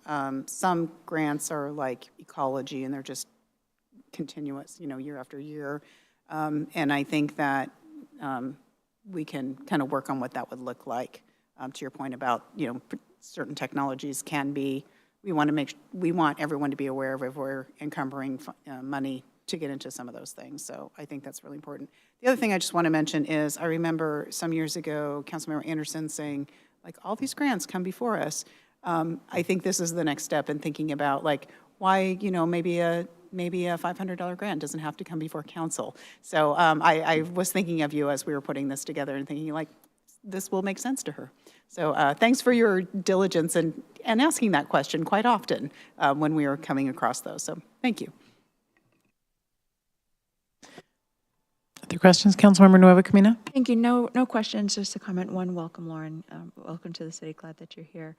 Some grants are like ecology, and they're just continuous, year after year. And I think that we can kind of work on what that would look like. To your point about, certain technologies can be, we want everyone to be aware of if we're encumbering money to get into some of those things. So I think that's really important. The other thing I just want to mention is I remember some years ago, Councilmember Anderson saying, like, all these grants come before us. I think this is the next step in thinking about, like, why, maybe a $500 grant doesn't have to come before council. So I was thinking of you as we were putting this together and thinking, like, this will make sense to her. So thanks for your diligence and asking that question quite often when we are coming across those. So thank you. Other questions, Councilmember Nueva Camino? Thank you. No questions, just a comment. One, welcome, Lauren. Welcome to the city. Glad that you're here.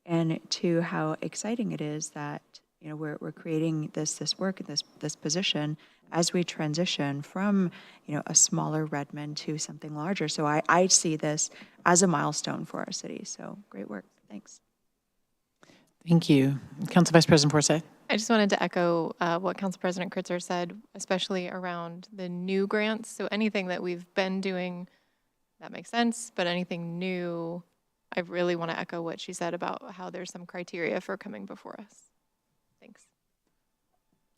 And two, how exciting it is that we're creating this work, this position as we transition from a smaller Redmond to something larger. So I see this as a milestone for our city. So great work. Thanks. Thank you. Council Vice President Forsyth. I just wanted to echo what Council President Kritzer said, especially around the new grants. So anything that we've been doing, that makes sense, but anything new, I really want to echo what she said about how there's some criteria for coming before us. Thanks.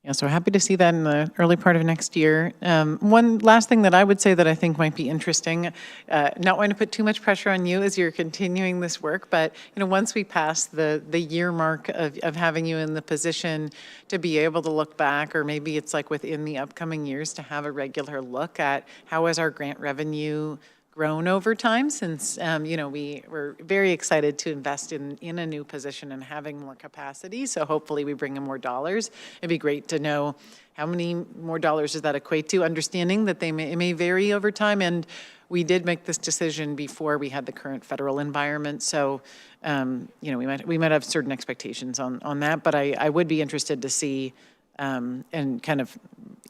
Yeah, so happy to see that in the early part of next year. One last thing that I would say that I think might be interesting, not wanting to put too much pressure on you as you're continuing this work, but once we pass the year mark of having you in the position to be able to look back, or maybe it's like within the upcoming years to have a regular look at how has our grant revenue grown over time, since we were very excited to invest in a new position and having more capacity. So hopefully we bring in more dollars. It'd be great to know how many more dollars does that equate to, understanding that it may vary over time. And we did make this decision before we had the current federal environment. So we might have certain expectations on that, but I would be interested to see and kind of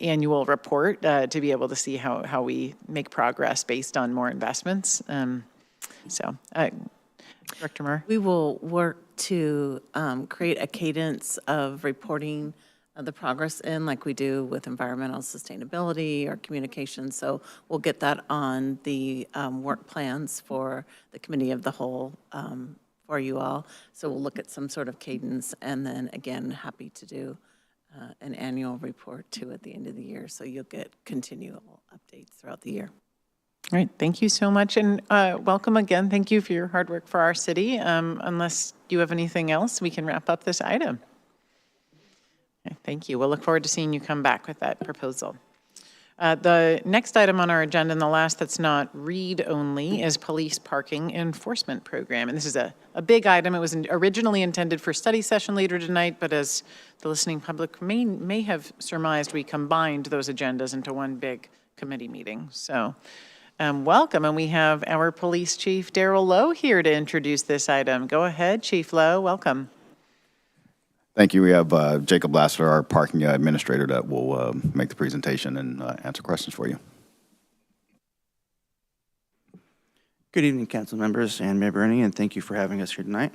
annual report to be able to see how we make progress based on more investments. Director Murr? We will work to create a cadence of reporting the progress like we do with environmental sustainability or communications. So we'll get that on the work plans for the committee of the whole for you all. So we'll look at some sort of cadence, and then again, happy to do an annual report too at the end of the year, so you'll get continual updates throughout the year. All right, thank you so much, and welcome again. Thank you for your hard work for our city. Unless you have anything else, we can wrap up this item. Okay, thank you. We'll look forward to seeing you come back with that proposal. The next item on our agenda, and the last that's not read-only, is police parking enforcement program. And this is a big item. It was originally intended for study session later tonight, but as the listening public may have surmised, we combined those agendas into one big committee meeting. So welcome, and we have our police chief, Darrell Lowe, here to introduce this item. Go ahead, Chief Lowe, welcome. Thank you. We have Jacob Lasseter, our parking administrator, that will make the presentation and answer questions for you. Good evening, council members and Mayor Bernie, and thank you for having us here tonight.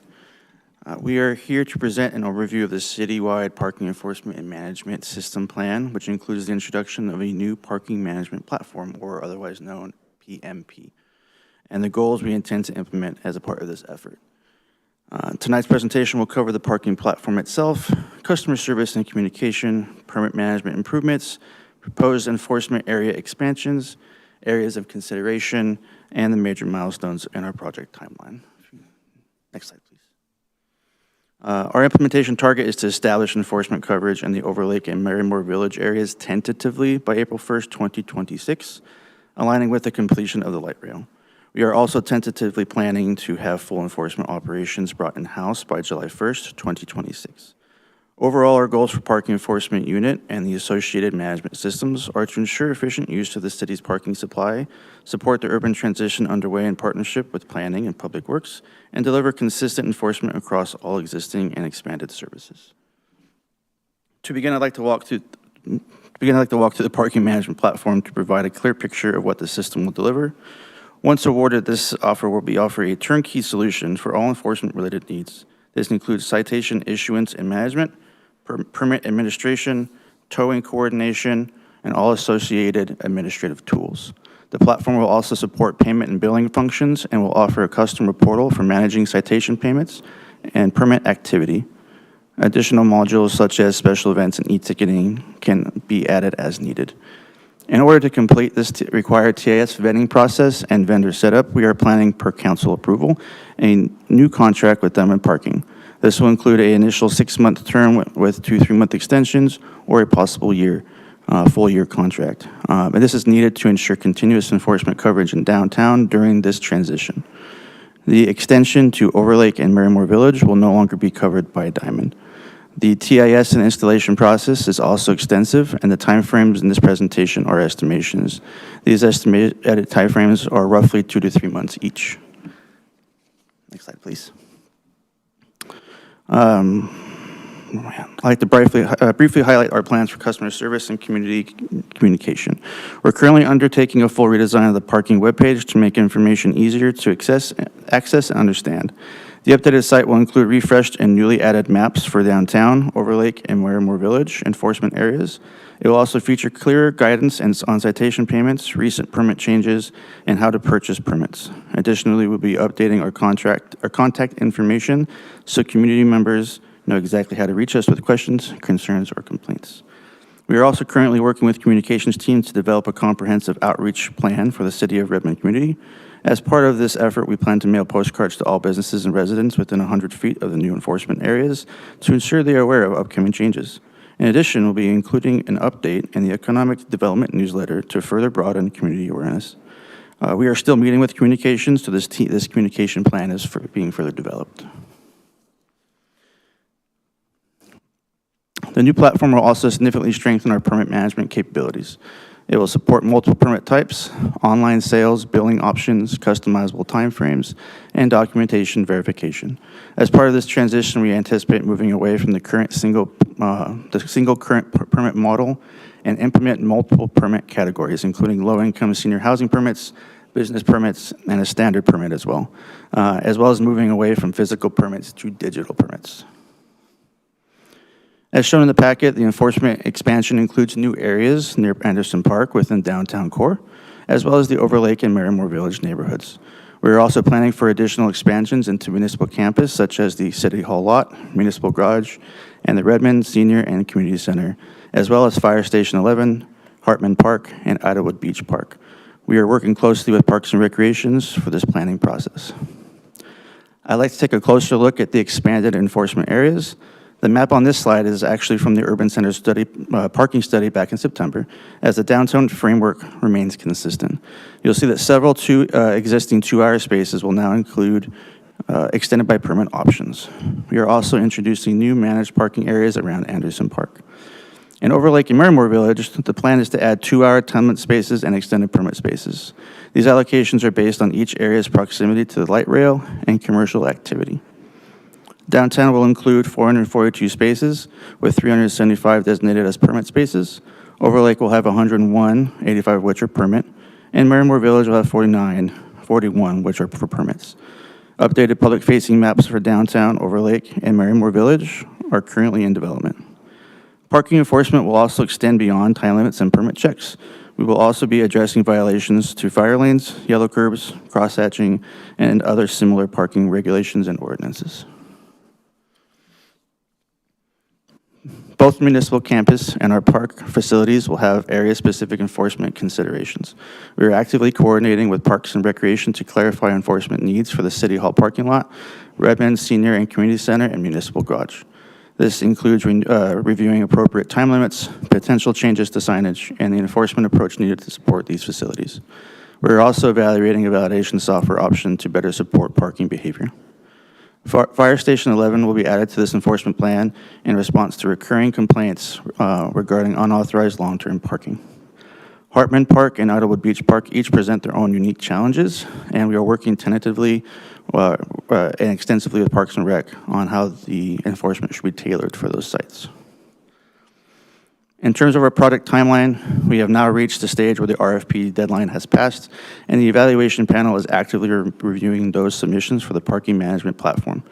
We are here to present an overview of the citywide parking enforcement and management system plan, which includes the introduction of a new parking management platform, or otherwise known PMP, and the goals we intend to implement as a part of this effort. Tonight's presentation will cover the parking platform itself, customer service and communication, permit management improvements, proposed enforcement area expansions, areas of consideration, and the major milestones in our project timeline. Next slide, please. Our implementation target is to establish enforcement coverage in the Overlake and Marymore Village areas tentatively by April 1st, 2026, aligning with the completion of the light rail. We are also tentatively planning to have full enforcement operations brought in-house by July 1st, 2026. Overall, our goals for parking enforcement unit and the associated management systems are to ensure efficient use of the city's parking supply, support the urban transition underway in partnership with planning and public works, and deliver consistent enforcement across all existing and expanded services. To begin, I'd like to walk through the parking management platform to provide a clear picture of what the system will deliver. Once awarded, this offer will be offer a turnkey solution for all enforcement-related needs. This includes citation issuance and management, permit administration, towing coordination, and all associated administrative tools. The platform will also support payment and billing functions and will offer a customer portal for managing citation payments and permit activity. Additional modules such as special events and e-ticketing can be added as needed. In order to complete this required TIS vetting process and vendor setup, we are planning, per council approval, a new contract with Redmond Parking. This will include an initial 6-month term with 2 3-month extensions or a possible full-year contract. And this is needed to ensure continuous enforcement coverage in downtown during this transition. The extension to Overlake and Marymoor Village will no longer be covered by Diamond. The TIS and installation process is also extensive, and the timeframes in this presentation are estimations. These estimated timeframes are roughly 2 to 3 months each. Next slide, please. I'd like to briefly highlight our plans for customer service and community communication. We're currently undertaking a full redesign of the parking webpage to make information easier to access and understand. The updated site will include refreshed and newly added maps for downtown, Overlake, and Marymoor Village enforcement areas. It will also feature clearer guidance on citation payments, recent permit changes, and how to purchase permits. Additionally, we'll be updating our contact information so community members know exactly how to reach us with questions, concerns, or complaints. We are also currently working with communications teams to develop a comprehensive outreach plan for the City of Redmond community. As part of this effort, we plan to mail postcards to all businesses and residents within 100 feet of the new enforcement areas to ensure they are aware of upcoming changes. In addition, we'll be including an update in the Economic Development newsletter to further broaden community awareness. We are still meeting with communications, so this communication plan is being further developed. The new platform will also significantly strengthen our permit management capabilities. It will support multiple permit types, online sales, billing options, customizable timeframes, and documentation verification. As part of this transition, we anticipate moving away from the single current permit model and implement multiple permit categories, including low-income senior housing permits, business permits, and a standard permit as well as moving away from physical permits to digital permits. As shown in the packet, the enforcement expansion includes new areas near Anderson Park within downtown core, as well as the Overlake and Marymoor Village neighborhoods. We are also planning for additional expansions into municipal campus, such as the City Hall lot, Municipal Garage, and the Redmond Senior and Community Center, as well as Fire Station 11, Hartman Park, and Idlewood Beach Park. We are working closely with Parks and Recreations for this planning process. I'd like to take a closer look at the expanded enforcement areas. The map on this slide is actually from the Urban Center study, parking study back in September, as the downtown framework remains consistent. You'll see that several existing 2-hour spaces will now include extended by permit options. We are also introducing new managed parking areas around Anderson Park. In Overlake and Marymoor Village, the plan is to add 2-hour time limit spaces and extended permit spaces. These allocations are based on each area's proximity to the light rail and commercial activity. Downtown will include 442 spaces, with 375 designated as permit spaces. Overlake will have 101, 85 of which are permit, and Marymoor Village will have 41 which are for permits. Updated public-facing maps for downtown, Overlake, and Marymoor Village are currently in development. Parking enforcement will also extend beyond time limits and permit checks. We will also be addressing violations to fire lanes, yellow curbs, cross-hatching, and other similar parking regulations and ordinances. Both municipal campus and our park facilities will have area-specific enforcement considerations. We are actively coordinating with Parks and Recreation to clarify enforcement needs for the City Hall parking lot, Redmond Senior and Community Center, and Municipal Garage. This includes reviewing appropriate time limits, potential changes to signage, and the enforcement approach needed to support these facilities. We're also evaluating a validation software option to better support parking behavior. Fire Station 11 will be added to this enforcement plan in response to recurring complaints regarding unauthorized long-term parking. Hartman Park and Idlewood Beach Park each present their own unique challenges, and we are working tentatively and extensively with Parks and Rec on how the enforcement should be tailored for those sites. In terms of our project timeline, we have now reached the stage where the RFP deadline has passed, and the evaluation panel is actively reviewing those submissions for the parking management platform.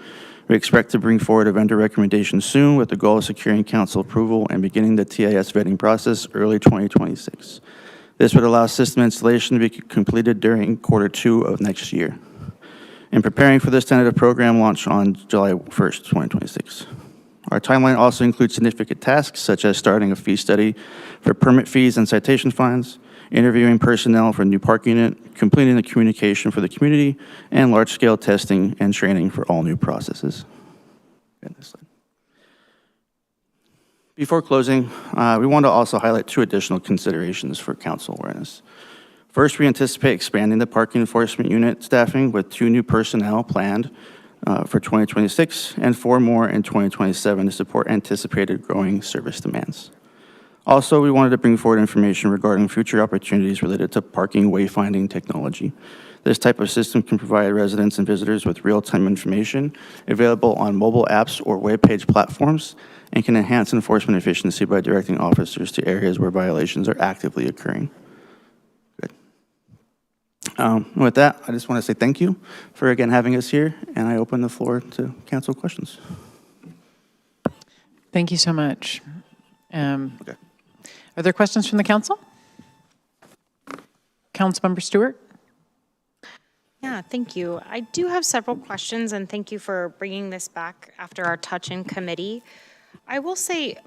We expect to bring forward a vendor recommendation soon with the goal of securing council approval and beginning the TIS vetting process early 2026. This would allow system installation to be completed during Q2 of next year. In preparing for this tentative program launch on July 1st, 2026. Our timeline also includes significant tasks such as starting a fee study for permit fees and citation fines, interviewing personnel for a new park unit, completing the communication for the community, and large-scale testing and training for all new processes. Before closing, we want to also highlight 2 additional considerations for council awareness. First, we anticipate expanding the parking enforcement unit staffing with 2 new personnel planned for 2026 and 4 more in 2027 to support anticipated growing service demands. Also, we wanted to bring forward information regarding future opportunities related to parking wayfinding technology. This type of system can provide residents and visitors with real-time information available on mobile apps or web page platforms and can enhance enforcement efficiency by directing officers to areas where violations are actively occurring. With that, I just want to say thank you for again having us here, and I open the floor to council questions. Thank you so much. Are there questions from the council? Councilmember Stewart? Yeah, thank you. I do have several questions, and thank you for bringing this back after our touch-in committee. I will say,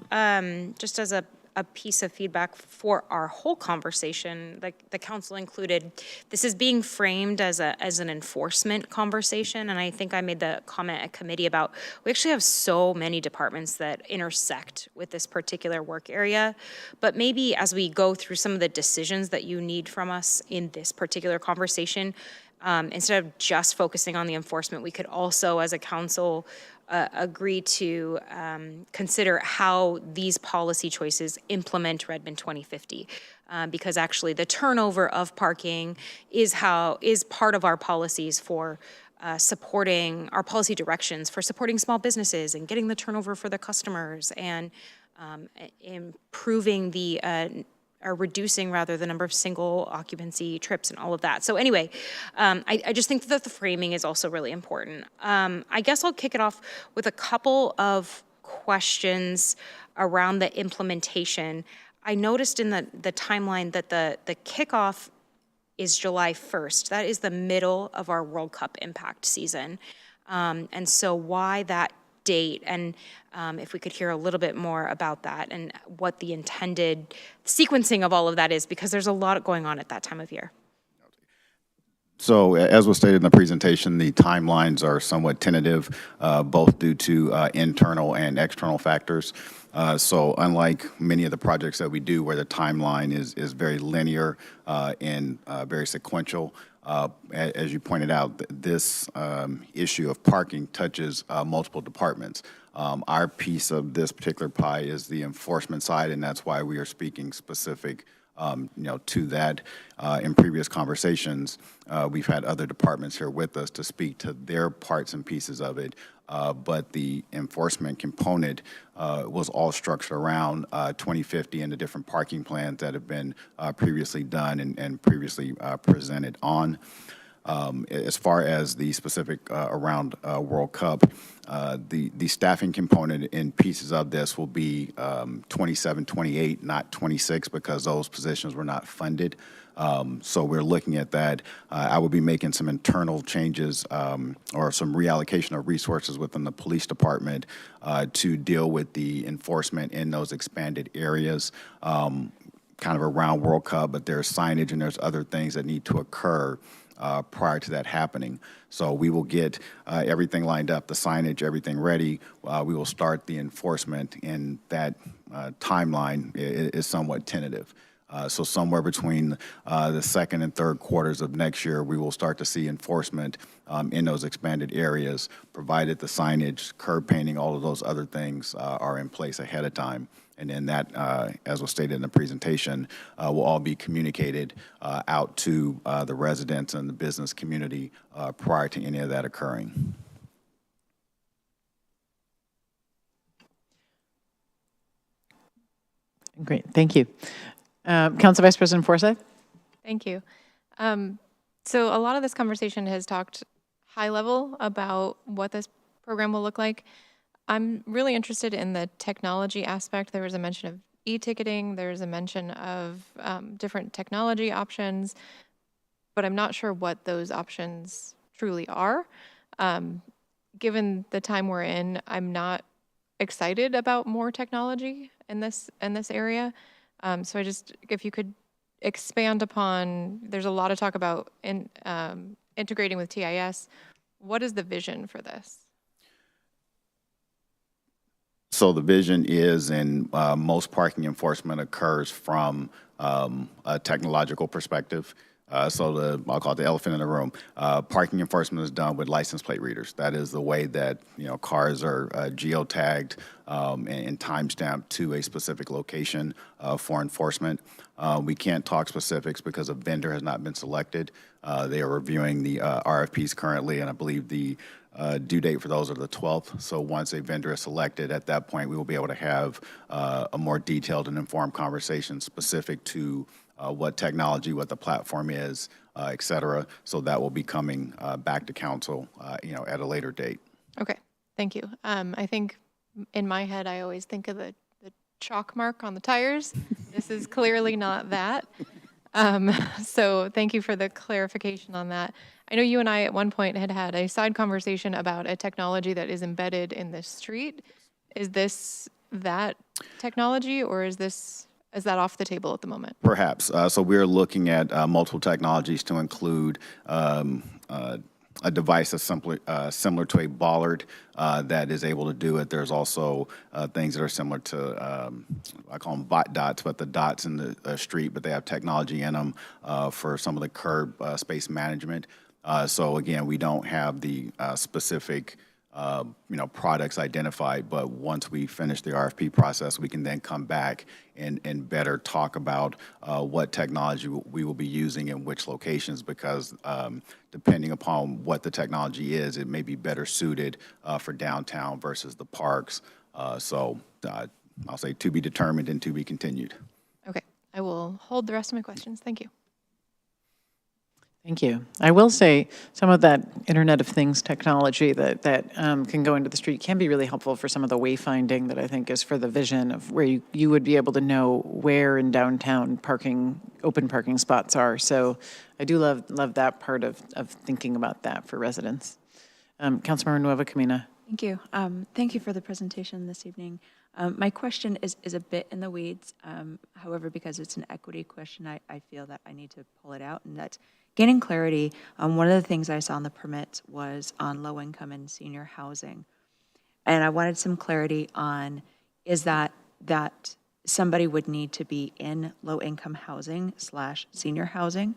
just as a piece of feedback for our whole conversation, like the council included, this is being framed as an enforcement conversation, and I think I made the comment at committee about we actually have so many departments that intersect with this particular work area, but maybe as we go through some of the decisions that you need from us in this particular conversation, instead of just focusing on the enforcement, we could also, as a council, agree to consider how these policy choices implement Redmond 2050. Because actually the turnover of parking is part of our policies for supporting our policy directions for supporting small businesses and getting the turnover for the customers and improving the or reducing rather the number of single occupancy trips and all of that. So anyway, I just think that the framing is also really important. I guess I'll kick it off with a couple of questions around the implementation. I noticed in the timeline that the kickoff is July 1st. That is the middle of our World Cup impact season. And so why that date? And if we could hear a little bit more about that and what the intended sequencing of all of that is, because there's a lot going on at that time of year. So as was stated in the presentation, the timelines are somewhat tentative, both due to internal and external factors. So unlike many of the projects that we do where the timeline is very linear and very sequential, as you pointed out, this issue of parking touches multiple departments. Our piece of this particular pie is the enforcement side, and that's why we are speaking specific to that. In previous conversations, we've had other departments here with us to speak to their parts and pieces of it, but the enforcement component was all structured around 2050 and the different parking plans that have been previously done and previously presented on. As far as the specific around World Cup, the staffing component in pieces of this will be 27, 28, not 26, because those positions were not funded. So we're looking at that. I will be making some internal changes or some reallocation of resources within the police department to deal with the enforcement in those expanded areas, kind of around World Cup, but there's signage and there's other things that need to occur prior to that happening. So we will get everything lined up, the signage, everything ready. We will start the enforcement, and that timeline is somewhat tentative. So somewhere between the second and third quarters of next year, we will start to see enforcement in those expanded areas, provided the signage, curb painting, all of those other things are in place ahead of time. And then that, as was stated in the presentation, will all be communicated out to the residents and the business community prior to any of that occurring. Great, thank you. Council Vice President Forsyth? Thank you. So a lot of this conversation has talked high level about what this program will look like. I'm really interested in the technology aspect. There was a mention of e-ticketing. There's a mention of different technology options, but I'm not sure what those options truly are. Given the time we're in, I'm not excited about more technology in this area. So if you could expand upon, there's a lot of talk about integrating with TIS. What is the vision for this? So the vision is, and most parking enforcement occurs from a technological perspective. I'll call it the elephant in the room. Parking enforcement is done with license plate readers. That is the way that cars are geotagged and timestamped to a specific location for enforcement. We can't talk specifics because a vendor has not been selected. They are reviewing the RFPs currently, and I believe the due date for those are the 12th. So once a vendor is selected, at that point, we will be able to have a more detailed and informed conversation specific to what technology, what the platform is, et cetera. So that will be coming back to council, at a later date. Okay, thank you. I think in my head, I always think of the chalk mark on the tires. This is clearly not that. So thank you for the clarification on that. I know you and I at one point had a side conversation about a technology that is embedded in the street. Is this that technology, or is that off the table at the moment? Perhaps. So we're looking at multiple technologies to include a device that's similar to a bollard that is able to do it. There's also things that are similar to, I call them bot dots, but the dots in the street, but they have technology in them for some of the curb space management. So again, we don't have the specific products identified, but once we finish the RFP process, we can then come back and better talk about what technology we will be using in which locations, because depending upon what the technology is, it may be better suited for downtown versus the parks. So I'll say to be determined and to be continued. Okay, I will hold the rest of my questions. Thank you. Thank you. I will say some of that Internet of Things technology that can go into the street can be really helpful for some of the wayfinding that I think is for the vision of where you would be able to know where in downtown open parking spots are. So I do love that part of thinking about that for residents. Councilmember Nueva Camina. Thank you. Thank you for the presentation this evening. My question is a bit in the weeds. However, because it's an equity question, I feel that I need to pull it out, and that's gaining clarity. One of the things I saw in the permits was on low income and senior housing. And I wanted some clarity on, is that somebody would need to be in low income housing / senior housing,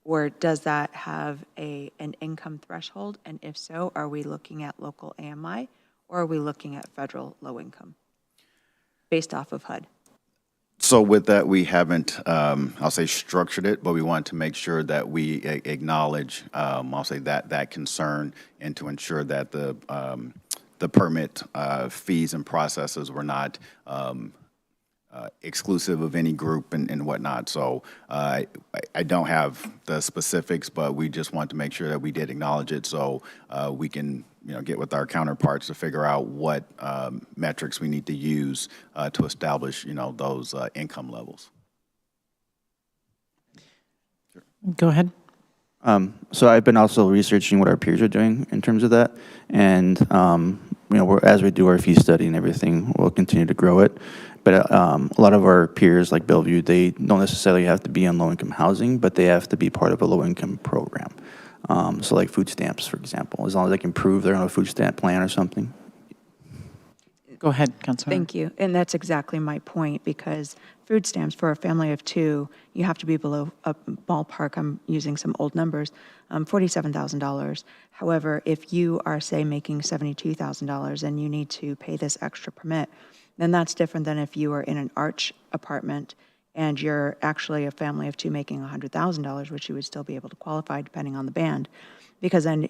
or does that have an income threshold? And if so, are we looking at local AMI, or are we looking at federal low income based off of HUD? So with that, we haven't, I'll say, structured it, but we want to make sure that we acknowledge, I'll say, that concern, and to ensure that the permit fees and processes were not exclusive of any group and whatnot. So I don't have the specifics, but we just want to make sure that we did acknowledge it, so we can get with our counterparts to figure out what metrics we need to use to establish those income levels. Sure. Go ahead. So I've been also researching what our peers are doing in terms of that, and as we do our fee study and everything, we'll continue to grow it. But a lot of our peers, like Bellevue, they don't necessarily have to be on low-income housing, but they have to be part of a low-income program. So like food stamps, for example, as long as they can prove they're on a food stamp plan or something. Go ahead, Councilmember. Thank you. And that's exactly my point, because food stamps for a family of two, you have to be below a ballpark, I'm using some old numbers, $47,000. However, if you are, say, making $72,000 and you need to pay this extra permit, then that's different than if you are in an arch apartment and you're actually a family of two making $100,000, which you would still be able to qualify depending on the band, because then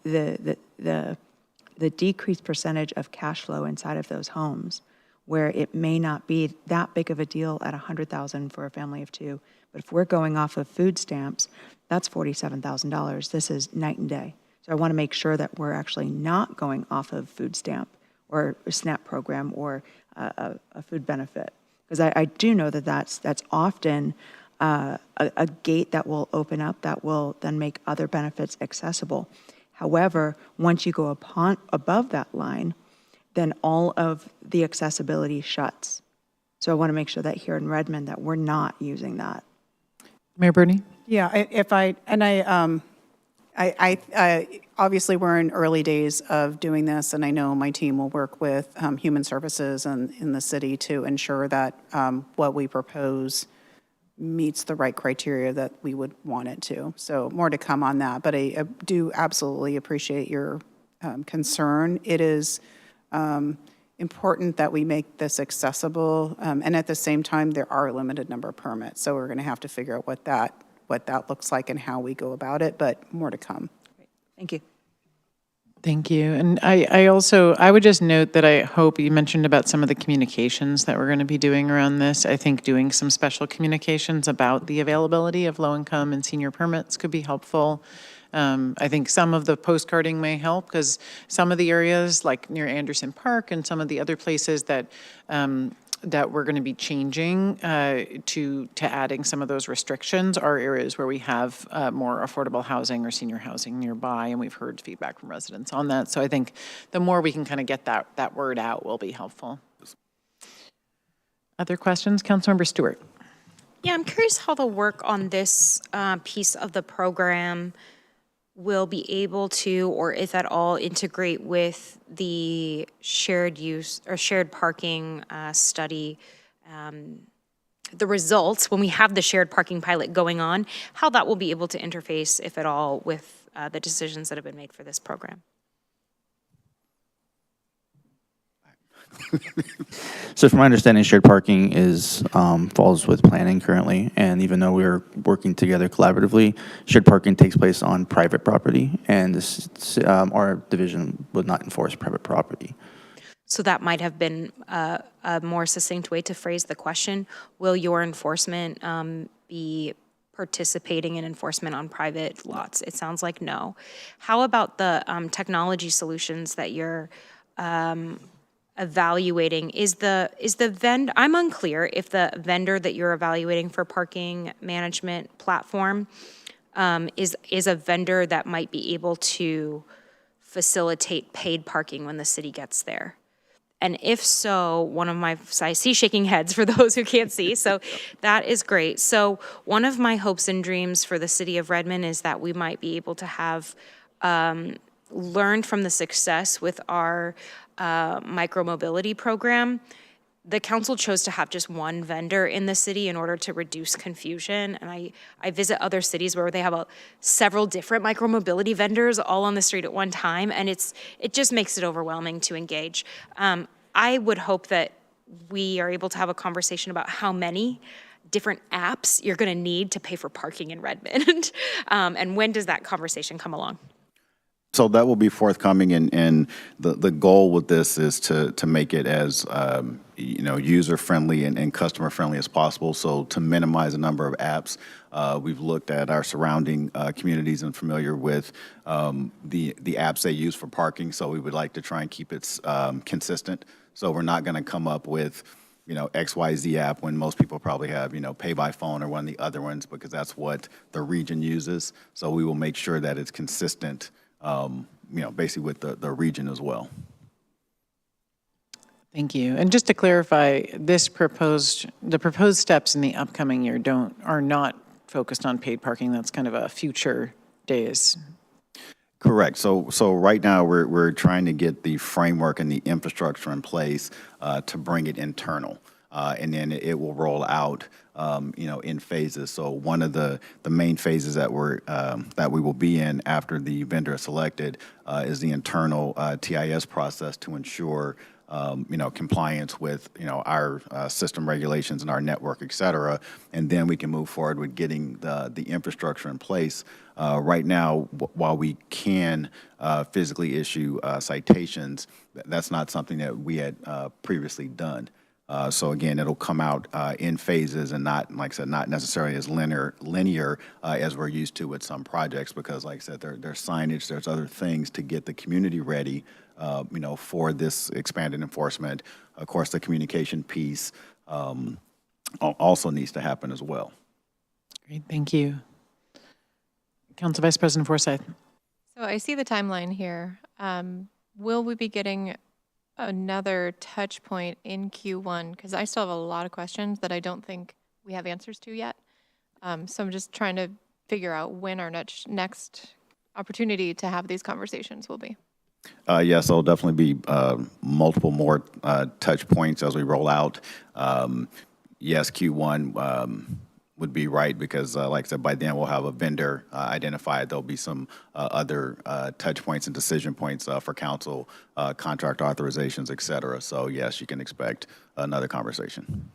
the decreased percentage of cash flow inside of those homes where it may not be that big of a deal at 100,000 for a family of two. But if we're going off of food stamps, that's $47,000. This is night and day. So I want to make sure that we're actually not going off of food stamp or a SNAP program or a food benefit. Because I do know that that's often a gate that will open up that will then make other benefits accessible. However, once you go above that line, then all of the accessibility shuts. So I want to make sure that here in Redmond that we're not using that. Mayor Bernie? Yeah, obviously, we're in early days of doing this, and I know my team will work with Human Services and in the city to ensure that what we propose meets the right criteria that we would want it to. So more to come on that, but I do absolutely appreciate your concern. It is important that we make this accessible, and at the same time, there are a limited number of permits, so we're going to have to figure out what that looks like and how we go about it, but more to come. Thank you. Thank you. And I would just note that I hope you mentioned about some of the communications that we're going to be doing around this. I think doing some special communications about the availability of low-income and senior permits could be helpful. I think some of the postcarding may help because some of the areas like near Anderson Park and some of the other places that that we're going to be changing to adding some of those restrictions are areas where we have more affordable housing or senior housing nearby, and we've heard feedback from residents on that. So I think the more we can kind of get that word out will be helpful. Other questions? Councilmember Stewart. Yeah, I'm curious how the work on this piece of the program will be able to, or if at all, integrate with the shared use or shared parking study, the results when we have the shared parking pilot going on, how that will be able to interface, if at all, with the decisions that have been made for this program. So from my understanding, shared parking falls with planning currently, and even though we're working together collaboratively, shared parking takes place on private property, and our division would not enforce private property. So that might have been a more succinct way to phrase the question. Will your enforcement be participating in enforcement on private lots? It sounds like no. How about the technology solutions that you're evaluating? Is the vendor, I'm unclear if the vendor that you're evaluating for parking management platform is a vendor that might be able to facilitate paid parking when the city gets there. And if so, I see shaking heads for those who can't see, so that is great. So one of my hopes and dreams for the city of Redmond is that we might be able to have learned from the success with our micromobility program. The council chose to have just one vendor in the city in order to reduce confusion. And I visit other cities where they have several different micromobility vendors all on the street at one time, and it just makes it overwhelming to engage. I would hope that we are able to have a conversation about how many different apps you're going to need to pay for parking in Redmond. And when does that conversation come along? So that will be forthcoming, and the goal with this is to make it as user friendly and customer friendly as possible. So to minimize the number of apps, we've looked at our surrounding communities and familiar with the apps they use for parking. So we would like to try and keep it consistent. So we're not going to come up with XYZ app when most people probably have pay by phone or one of the other ones, because that's what the region uses. So we will make sure that it's consistent. Basically with the region as well. Thank you. And just to clarify, the proposed steps in the upcoming year are not focused on paid parking. That's kind of a future days. Correct. So right now we're trying to get the framework and the infrastructure in place to bring it internal, and then it will roll out. In phases. So one of the main phases that we will be in after the vendor is selected is the internal TIS process to ensure compliance with, our system regulations and our network, et cetera. And then we can move forward with getting the infrastructure in place. Right now, while we can physically issue citations, that's not something that we had previously done. So again, it'll come out in phases and not, like I said, not necessarily as linear as we're used to with some projects, because like I said, there's signage, there's other things to get the community ready, for this expanded enforcement. Of course, the communication piece also needs to happen as well. Great, thank you. Council Vice President Forsyth. So I see the timeline here. Will we be getting another touch point in Q1? Because I still have a lot of questions that I don't think we have answers to yet. So I'm just trying to figure out when our next opportunity to have these conversations will be. Yes, there'll definitely be multiple more touch points as we roll out. Yes, Q1 would be right, because like I said, by then we'll have a vendor identified. There'll be some other touch points and decision points for council, contract authorizations, et cetera. So yes, you can expect another conversation.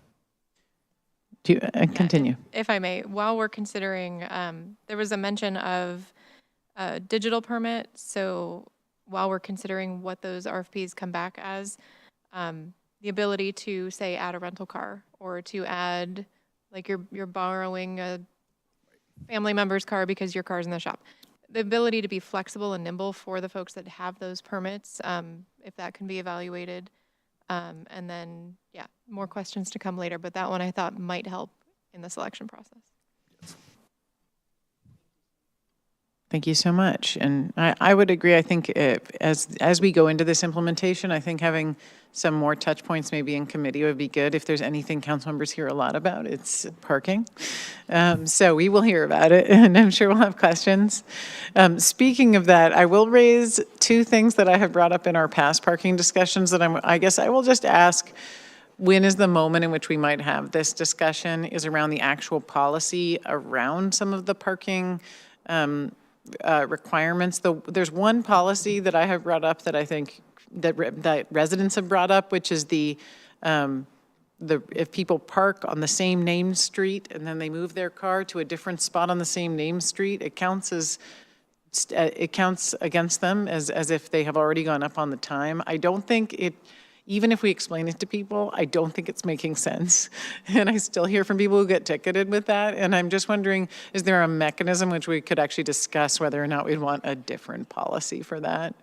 Do you continue? If I may, while we're considering, there was a mention of digital permit. So while we're considering what those RFPs come back as, the ability to, say, add a rental car, or to add, like you're borrowing a family member's car because your car's in the shop. The ability to be flexible and nimble for the folks that have those permits, if that can be evaluated. And then, yeah, more questions to come later, but that one I thought might help in the selection process. Thank you so much. And I would agree. I think as we go into this implementation, I think having some more touch points maybe in committee would be good. If there's anything council members hear a lot about, it's parking. So we will hear about it, and I'm sure we'll have questions. Speaking of that, I will raise two things that I have brought up in our past parking discussions that I guess I will just ask. When is the moment in which we might have this discussion is around the actual policy around some of the parking requirements. There's one policy that I have brought up that I think that residents have brought up, which is the if people park on the same named street and then they move their car to a different spot on the same named street, it counts against them as if they have already gone up on the time. I don't think it. Even if we explain it to people, I don't think it's making sense. And I still hear from people who get ticketed with that. And I'm just wondering, is there a mechanism which we could actually discuss whether or not we'd want a different policy for that?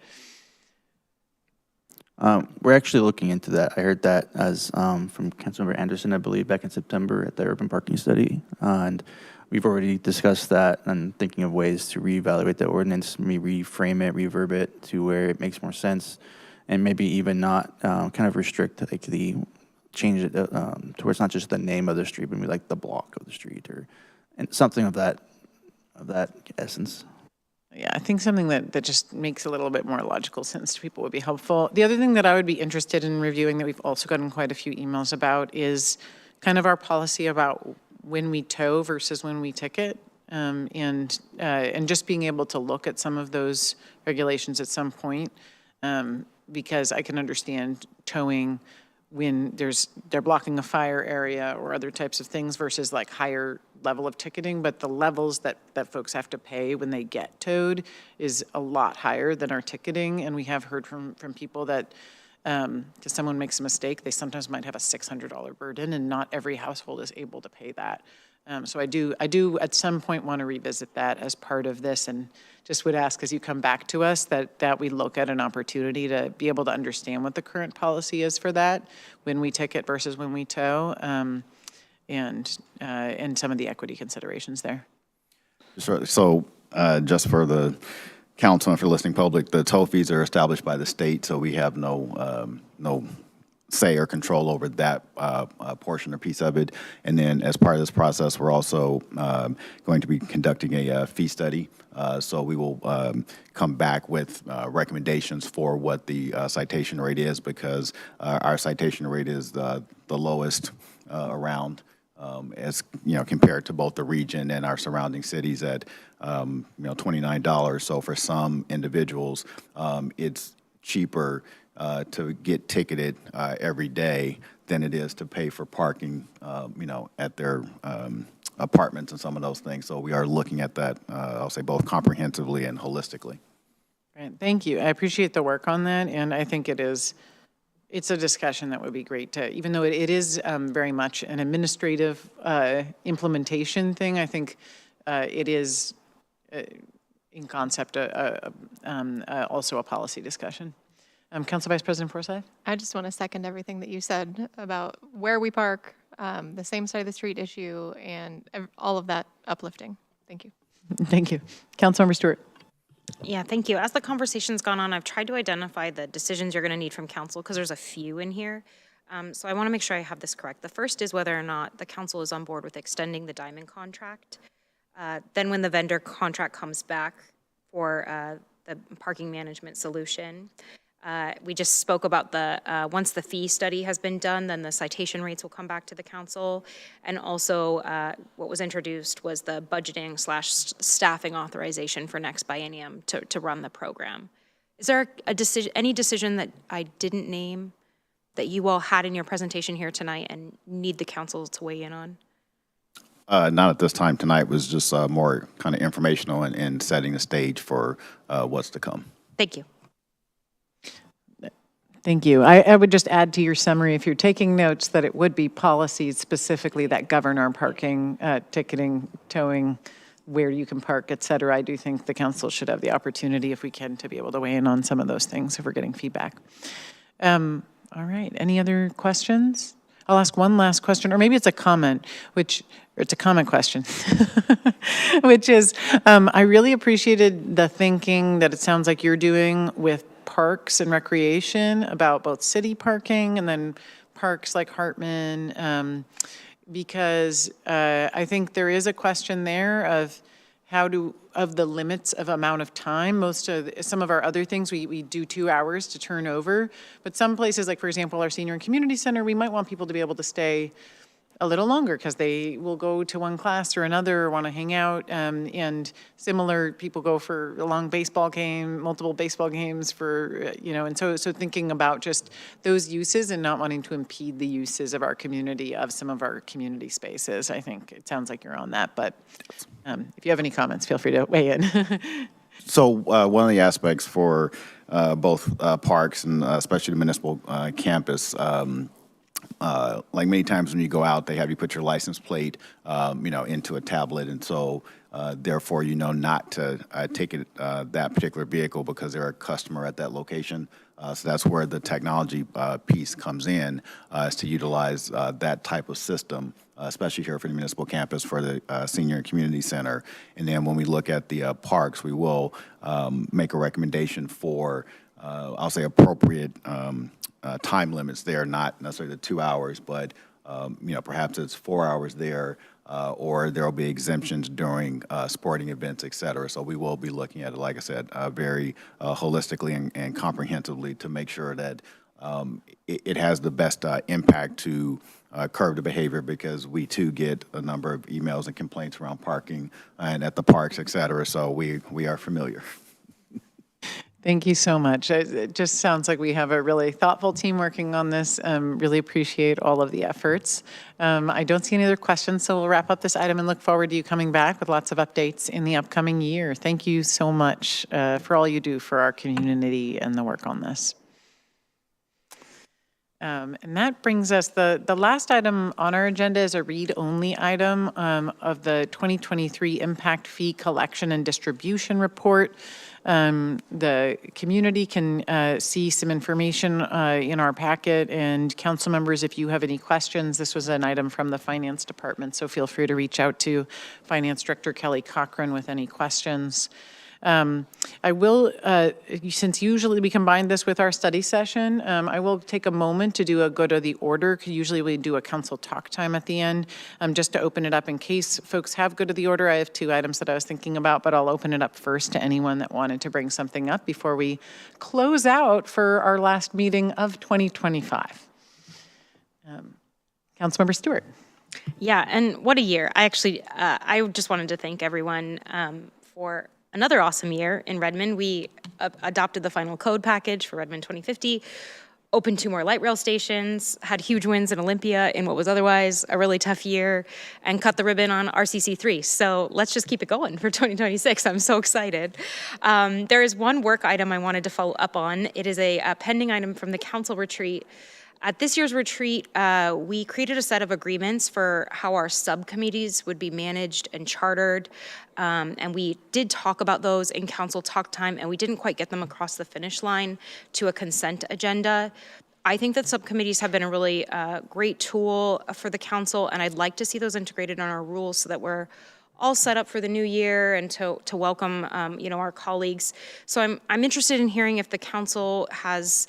We're actually looking into that. I heard that as from Councilmember Anderson, I believe, back in September at the urban parking study. And we've already discussed that and thinking of ways to reevaluate the ordinance, maybe reframe it, reverb it to where it makes more sense. And maybe even not kind of restrict, like change it to where it's not just the name of the street, but maybe like the block of the street, and something of that essence. Yeah, I think something that just makes a little bit more logical sense to people would be helpful. The other thing that I would be interested in reviewing that we've also gotten quite a few emails about is kind of our policy about when we tow versus when we ticket. And just being able to look at some of those regulations at some point. Because I can understand towing when they're blocking a fire area or other types of things versus like higher level of ticketing, but the levels that folks have to pay when they get towed is a lot higher than our ticketing. And we have heard from people that if someone makes a mistake, they sometimes might have a $600 burden, and not every household is able to pay that. So I do at some point want to revisit that as part of this, and just would ask as you come back to us that we look at an opportunity to be able to understand what the current policy is for that, when we ticket versus when we tow, and some of the equity considerations there. So just for the council and for listening public, the toll fees are established by the state, so we have no say or control over that portion or piece of it. And then as part of this process, we're also going to be conducting a fee study. So we will come back with recommendations for what the citation rate is, because our citation rate is the lowest around, as compared to both the region and our surrounding cities at $29. So for some individuals, it's cheaper to get ticketed every day than it is to pay for parking, at their apartments and some of those things. So we are looking at that, I'll say, both comprehensively and holistically. Right, thank you. I appreciate the work on that, and I think it's a discussion that would be great to, even though it is very much an administrative implementation thing, I think it is, in concept, also a policy discussion. Council Vice President Forsyth? I just want to second everything that you said about where we park, the same side of the street issue, and all of that uplifting. Thank you. Thank you. Councilmember Stewart? Yeah, thank you. As the conversation's gone on, I've tried to identify the decisions you're going to need from council, because there's a few in here. So I want to make sure I have this correct. The first is whether or not the council is on board with extending the Diamond contract. Then when the vendor contract comes back for the parking management solution, we just spoke about once the fee study has been done, then the citation rates will come back to the council. And also what was introduced was the budgeting / staffing authorization for next biennium to run the program. Is there any decision that I didn't name that you all had in your presentation here tonight and need the council to weigh in on? Not at this time. Tonight was just more kind of informational and setting the stage for what's to come. Thank you. Thank you. I would just add to your summary, if you're taking notes, that it would be policies specifically that govern our parking, ticketing, towing, where you can park, et cetera. I do think the council should have the opportunity, if we can, to be able to weigh in on some of those things if we're getting feedback. All right. Any other questions? I'll ask one last question, or maybe it's a comment, it's a comment question, which is, I really appreciated the thinking that it sounds like you're doing with parks and recreation about both city parking and then parks like Hartman, because I think there is a question there of of the limits of amount of time. Some of our other things, we do 2 hours to turn over, but some places, like for example, our senior and community center, we might want people to be able to stay a little longer because they will go to one class or another or want to hang out. And similar, people go for a long baseball game, multiple baseball games for, and so thinking about just those uses and not wanting to impede the uses of our community, of some of our community spaces. I think it sounds like you're on that, but if you have any comments, feel free to weigh in. So one of the aspects for both parks and especially the municipal campus, like many times when you go out, they have you put your license plate, into a tablet, and so therefore not to ticket that particular vehicle because they're a customer at that location. So that's where the technology piece comes in, is to utilize that type of system, especially here for the municipal campus for the senior and community center. And then when we look at the parks, we will make a recommendation for, I'll say, appropriate time limits there, not necessarily the 2 hours, but perhaps it's 4 hours there, or there will be exemptions during sporting events, et cetera. So we will be looking at it, like I said, very holistically and comprehensively to make sure that it has the best impact to curb the behavior, because we too get a number of emails and complaints around parking and at the parks, et cetera. So we are familiar. Thank you so much. It just sounds like we have a really thoughtful team working on this. Really appreciate all of the efforts. I don't see any other questions, so we'll wrap up this item and look forward to you coming back with lots of updates in the upcoming year. Thank you so much for all you do for our community and the work on this. And that brings us, the last item on our agenda is a read-only item of the 2023 Impact Fee Collection and Distribution Report. The community can see some information in our packet, and council members, if you have any questions, this was an item from the Finance Department, so feel free to reach out to Finance Director Kelly Cochran with any questions. I will, since usually we combine this with our study session, I will take a moment to do a go to the order. Usually we do a council talk time at the end, just to open it up in case folks have go to the order. I have 2 items that I was thinking about, but I'll open it up first to anyone that wanted to bring something up before we close out for our last meeting of 2025. Councilmember Stewart. Yeah, and what a year. I just wanted to thank everyone for another awesome year in Redmond. We adopted the final code package for Redmond 2050, opened 2 more light rail stations, had huge wins in Olympia in what was otherwise a really tough year, and cut the ribbon on RCC3. So let's just keep it going for 2026. I'm so excited. There is one work item I wanted to follow up on. It is a pending item from the council retreat. At this year's retreat, we created a set of agreements for how our subcommittees would be managed and chartered. And we did talk about those in council talk time, and we didn't quite get them across the finish line to a consent agenda. I think that subcommittees have been a really great tool for the council, and I'd like to see those integrated in our rules so that we're all set up for the new year and to welcome our colleagues. So I'm interested in hearing if the council has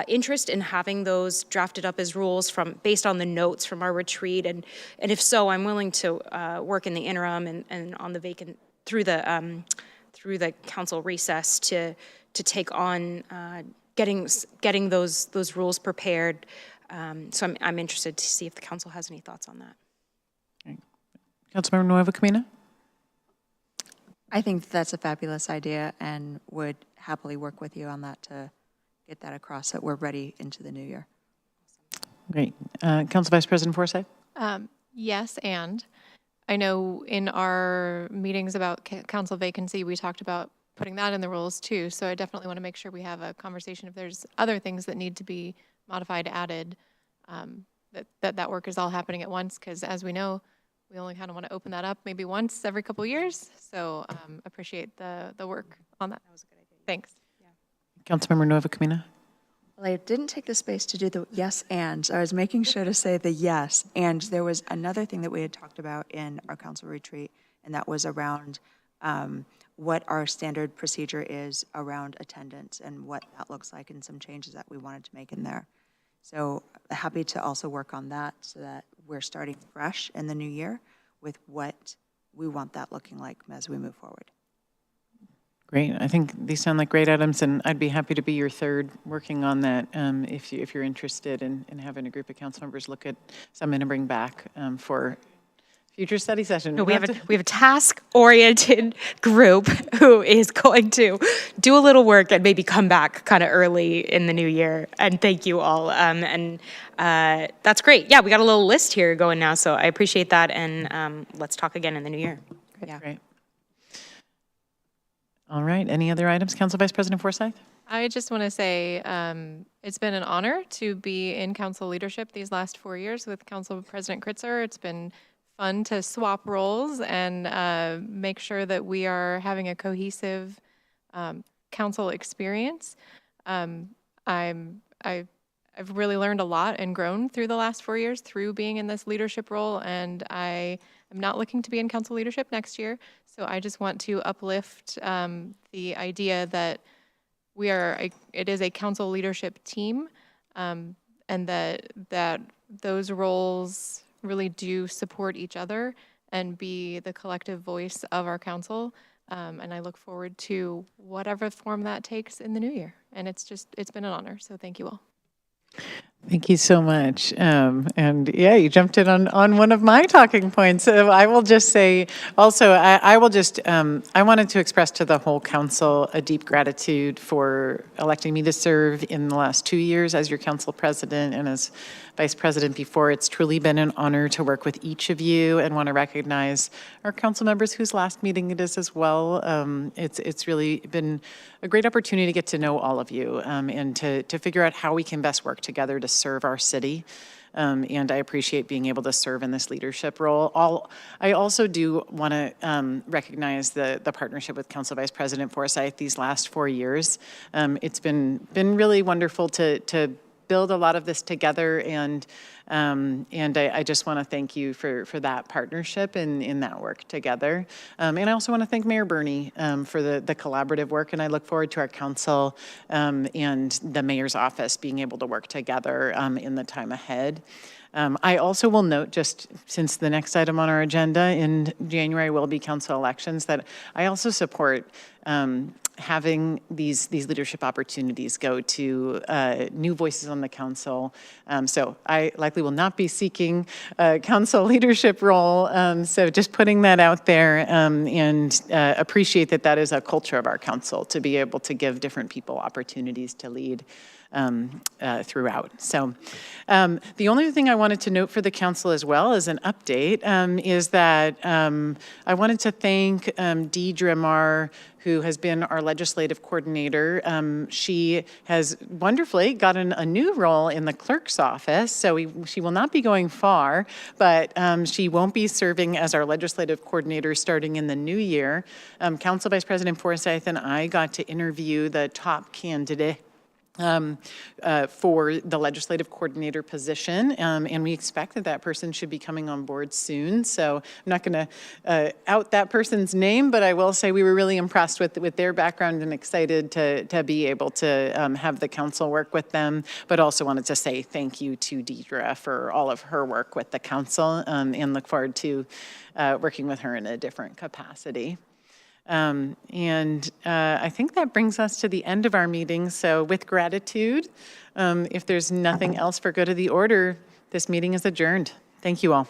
interest in having those drafted up as rules based on the notes from our retreat, and if so, I'm willing to work in the interim and on the vacant through the council recess to take on getting those rules prepared. So I'm interested to see if the council has any thoughts on that. Councilmember Nueva Camino? I think that's a fabulous idea and would happily work with you on that to get that across so that we're ready into the new year. Great. Council Vice President Forsyth? Yes, and I know in our meetings about council vacancy, we talked about putting that in the rules too. So I definitely want to make sure we have a conversation if there's other things that need to be modified, added, that work is all happening at once, because as we know, we only kind of want to open that up maybe once every couple of years. So appreciate the work on that. That was a good idea. Thanks. Councilmember Nueva Camino? Well, I didn't take the space to do the yes and. So I was making sure to say the yes. And there was another thing that we had talked about in our council retreat, and that was around what our standard procedure is around attendance and what that looks like, and some changes that we wanted to make in there. So happy to also work on that so that we're starting fresh in the new year with what we want that looking like as we move forward. Great. I think these sound like great items, and I'd be happy to be your third working on that if you're interested in having a group of council members look at something to bring back for future study session. No, we have a task-oriented group who is going to do a little work and maybe come back kind of early in the new year. And thank you all. That's great. Yeah, we got a little list here going now, so I appreciate that. And let's talk again in the new year. Yeah. Great. All right. Any other items, Council Vice President Forsyth? I just want to say it's been an honor to be in council leadership these last 4 years with Council President Kritzer. It's been fun to swap roles and make sure that we are having a cohesive council experience. I've really learned a lot and grown through the last 4 years through being in this leadership role, and I am not looking to be in council leadership next year. So I just want to uplift the idea that it is a council leadership team, and that those roles really do support each other and be the collective voice of our council. And I look forward to whatever form that takes in the new year. And it's been an honor. So thank you all. Thank you so much. And yeah, you jumped in on one of my talking points. So I will just say also, I wanted to express to the whole council a deep gratitude for electing me to serve in the last 2 years as your council president and as vice president before. It's truly been an honor to work with each of you, and want to recognize our council members whose last meeting it is as well. It's really been a great opportunity to get to know all of you and to figure out how we can best work together to serve our city. And I appreciate being able to serve in this leadership role. I also do want to recognize the partnership with Council Vice President Forsyth these last 4 years. It's been really wonderful to build a lot of this together, and I just want to thank you for that partnership and in that work together. And I also want to thank Mayor Bernie for the collaborative work, and I look forward to our council and the mayor's office being able to work together in the time ahead. I also will note, just since the next item on our agenda in January will be council elections, that I also support having these leadership opportunities go to new voices on the council. So I likely will not be seeking a council leadership role. So just putting that out there, and appreciate that that is a culture of our council, to be able to give different people opportunities to lead throughout. So the only thing I wanted to note for the council as well as an update is that I wanted to thank Deidre Marr, who has been our legislative coordinator. She has wonderfully gotten a new role in the clerk's office, so she will not be going far, but she won't be serving as our legislative coordinator starting in the new year. Council Vice President Forsyth and I got to interview the top candidate for the legislative coordinator position, and we expect that that person should be coming on board soon. So I'm not going to out that person's name, but I will say we were really impressed with their background and excited to be able to have the council work with them, but also wanted to say thank you to Deidre for all of her work with the council, and look forward to working with her in a different capacity. I think that brings us to the end of our meeting. So with gratitude, if there's nothing else for good of the order, this meeting is adjourned. Thank you all.